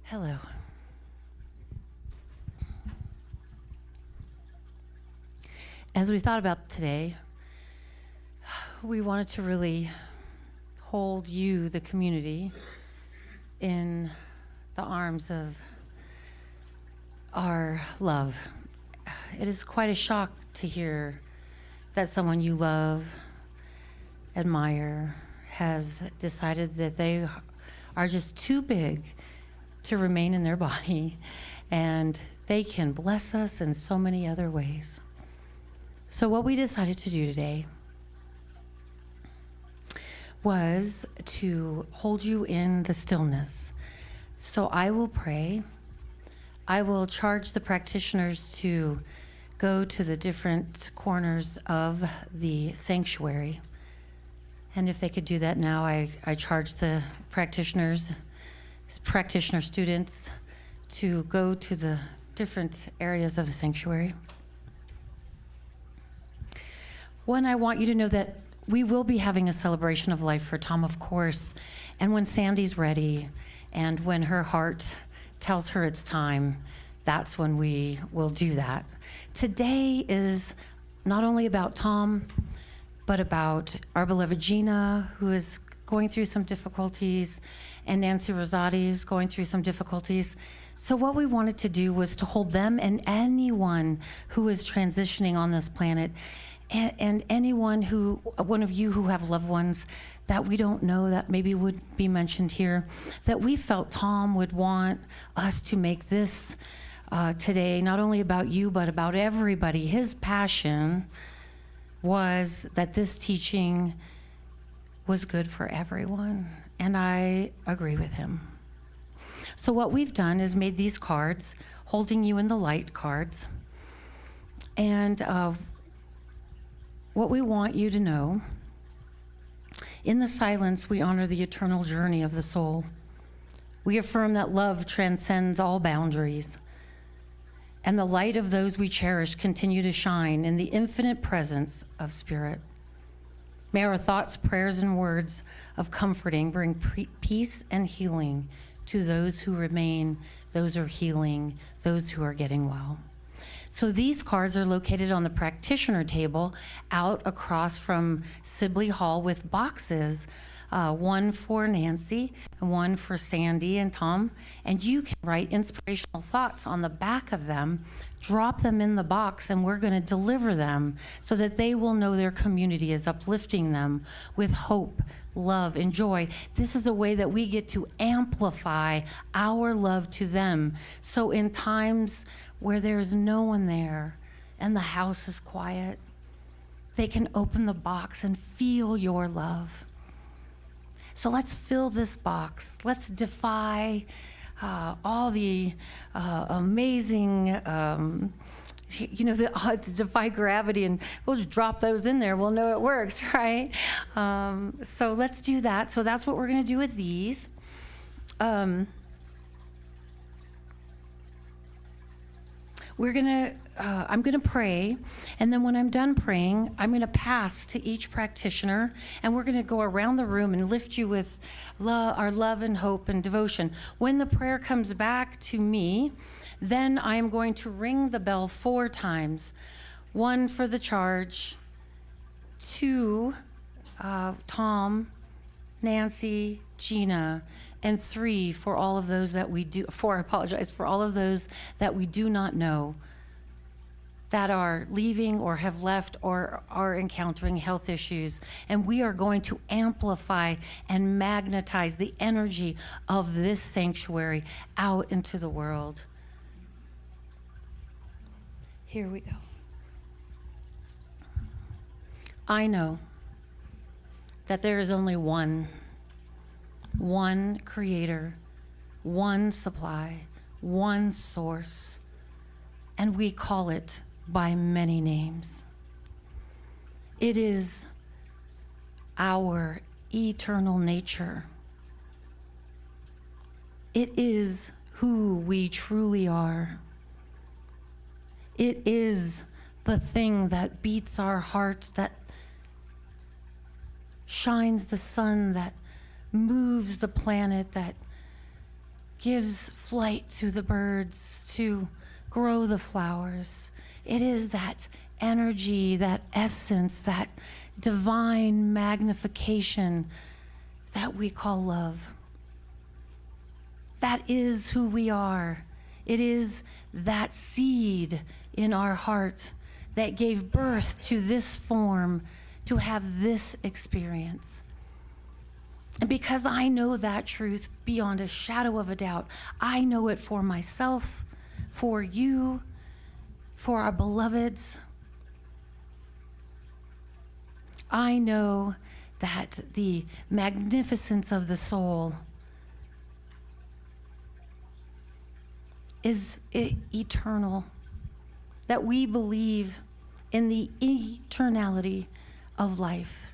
Hello. As we thought about today, we wanted to really hold you, the community, in the arms of our love. It is quite a shock to hear that someone you love, admire, has decided that they are just too big to remain in their body, and they can bless us in so many other ways. So what we decided to do today was to hold you in the stillness. So I will pray. I will charge the practitioners to go to the different corners of the sanctuary. And if they could do that now, I charge the practitioner students to go to the different areas of the sanctuary. One, I want you to know that we will be having a celebration of life for Tom, of course. And when Sandy's ready and when her heart tells her it's time, that's when we will do that. Today is not only about Tom, but about our beloved Gina, who is going through some difficulties, and Nancy Rosati is going through some difficulties. So what we wanted to do was to hold them and anyone who is transitioning on this planet, and anyone one of you who have loved ones that we don't know that maybe would be mentioned here, that we felt Tom would want us to make this today not only about you, but about everybody. His passion was that this teaching was good for everyone, and I agree with him. So what we've done is made these cards, holding you in the light cards, and what we want you to know, in the silence, we honor the eternal journey of the soul. We affirm that love transcends all boundaries, and the light of those we cherish continue to shine in the infinite presence of Spirit. May our thoughts, prayers, and words of comforting bring peace and healing to those who remain, those who are healing, those who are getting well. So these cards are located on the practitioner table out across from Sibley Hall with boxes, one for Nancy, and one for Sandy and Tom. And you can write inspirational thoughts on the back of them, drop them in the box, and we're going to deliver them so that they will know their community is uplifting them with hope, love, and joy. This is a way that we get to amplify our love to them. So in times where there is no one there and the house is quiet, they can open the box and feel your love. So let's fill this box. Let's defy all the amazing, the odds, defy gravity, and we'll just drop those in there. We'll know it works, right? So let's do that. So that's what we're going to do with these. I'm going to pray, and then when I'm done praying, I'm going to pass to each practitioner, and we're going to go around the room and lift you with our love and hope and devotion. When the prayer comes back to me, then I am going to ring the bell 4 times. 1 for the charge, 2, Tom, Nancy, Gina, and 3 for all of those that we do, 4, I apologize, for all of those that we do not know, that are leaving or have left or are encountering health issues. And we are going to amplify and magnetize the energy of this sanctuary out into the world. Here we go. I know that there is only one creator, one supply, one source, and we call it by many names. It is our eternal nature. It is who we truly are. It is the thing that beats our heart, that shines the sun, that moves the planet, that gives flight to the birds, to grow the flowers. It is that energy, that essence, that divine magnification that we call love. That is who we are. It is that seed in our heart that gave birth to this form, to have this experience. And because I know that truth beyond a shadow of a doubt, I know it for myself, for you, for our beloveds. I know that the magnificence of the soul is eternal, that we believe in the eternality of life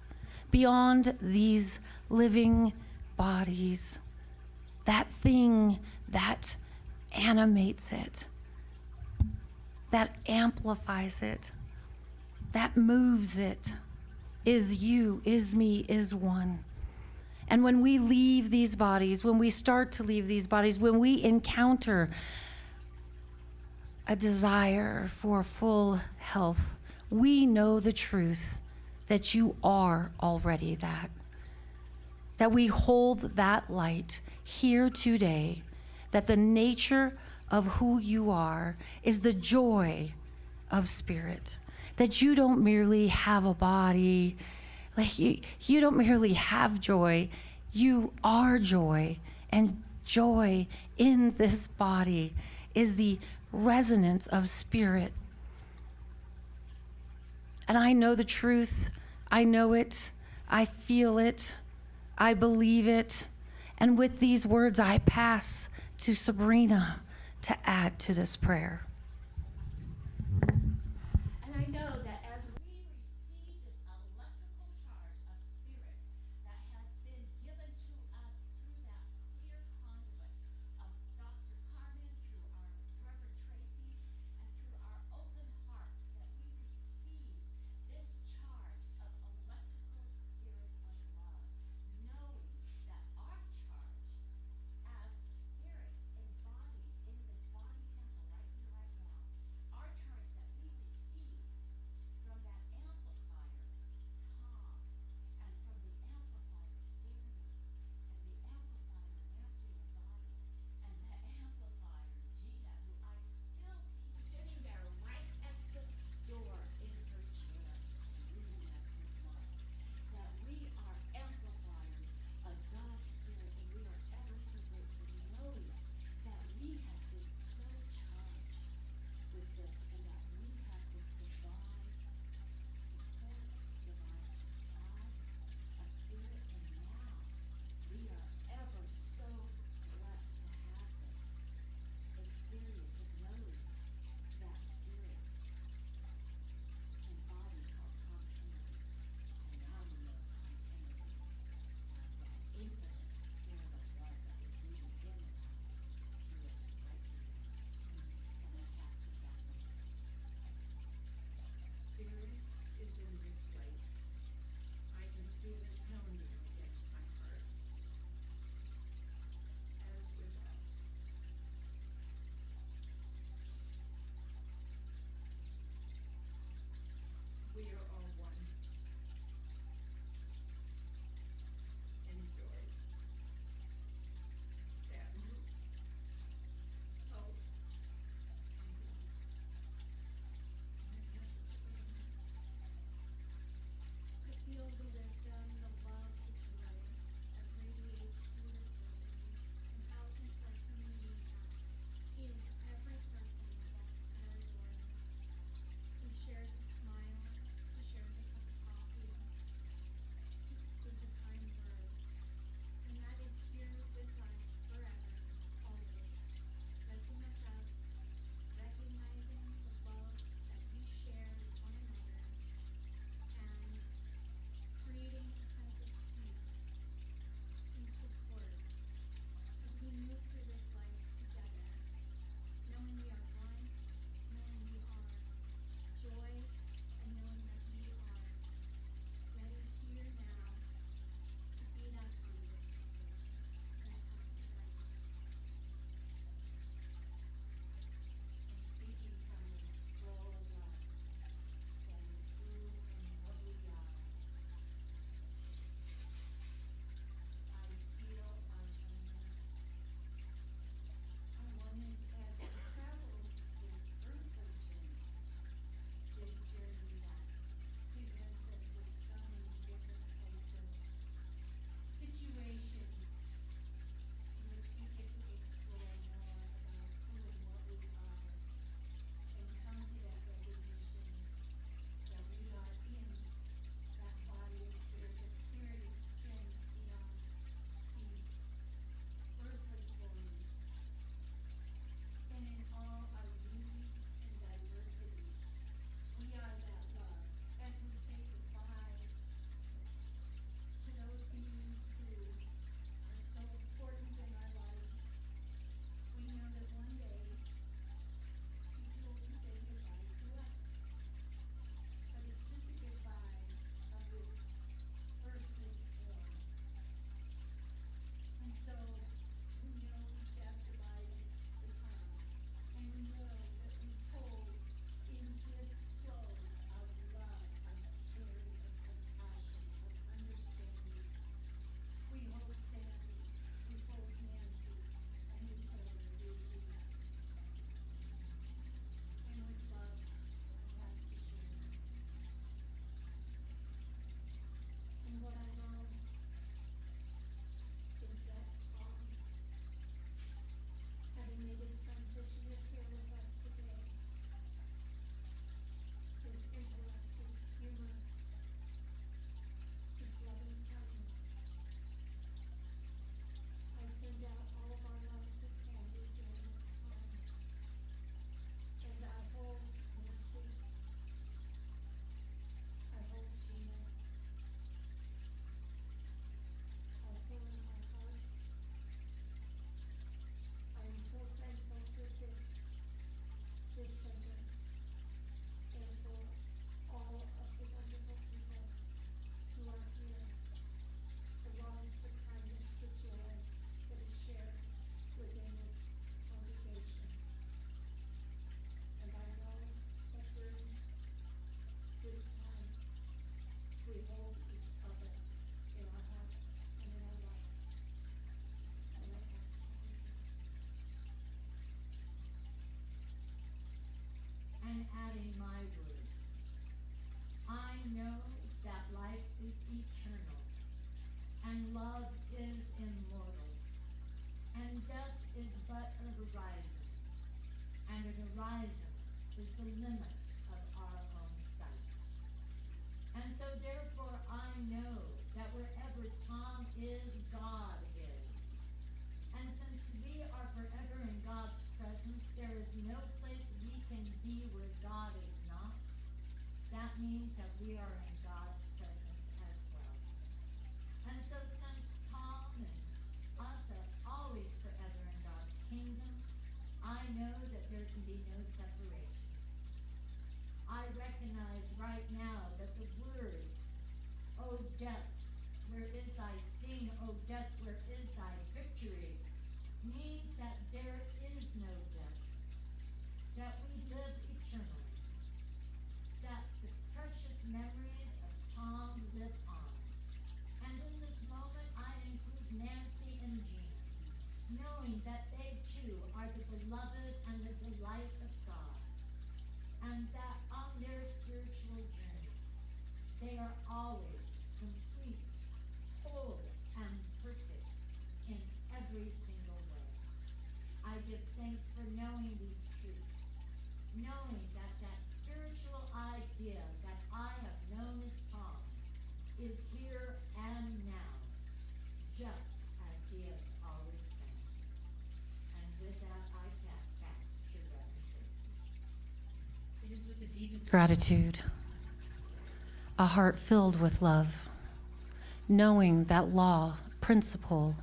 beyond these living bodies, that thing that animates it, that amplifies it, that moves it, is you, is me, is one. And when we leave these bodies, when we start to leave these bodies, when we encounter a desire for full health, we know the truth that you are already that we hold that light here today, that the nature of who you are is the joy of spirit, that you don't merely have a body, like you don't merely have joy, you are joy, and joy in this body is the resonance of spirit. And I know the truth, I know it, I feel it, I believe it, and with these words I pass to Sabrina to add to this prayer. And I know that as we receive this electrical charge of spirit that has been given to us through that clear conduit of Dr. Carmen, through our Reverend Tracy, and through our open hearts, that we receive this charge of electrical spirit of love, knowing that our charge as spirits embodied in this body temple right here, right deepest gratitude, a heart filled with love, knowing that law, principle,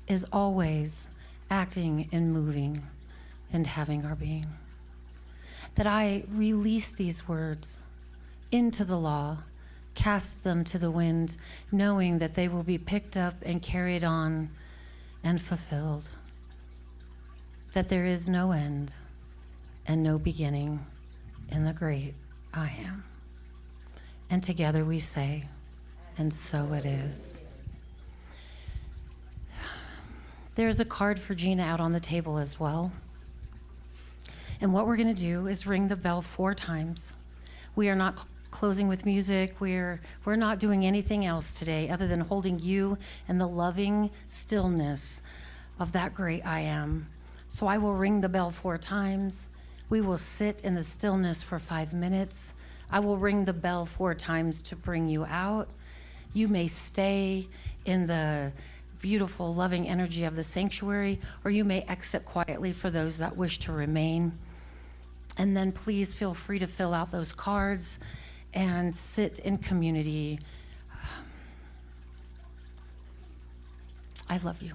is always acting and moving and having our being. That I release these words into the law, cast them to the wind, knowing that they will be picked up and carried on and fulfilled. That there is no end and no beginning in the great I am. And together we say, and so it is. There's a card for Gina out on the table as well. And what we're going to do is ring the bell 4 times. We are not closing with music. We're not doing anything else today other than holding you in the loving stillness of that great I am. So I will ring the bell 4 times. We will sit in the stillness for 5 minutes. I will ring the bell 4 times to bring you out. You may stay in the beautiful, loving energy of the sanctuary, or you may exit quietly for those that wish to remain. And then please feel free to fill out those cards and sit in community. I love you.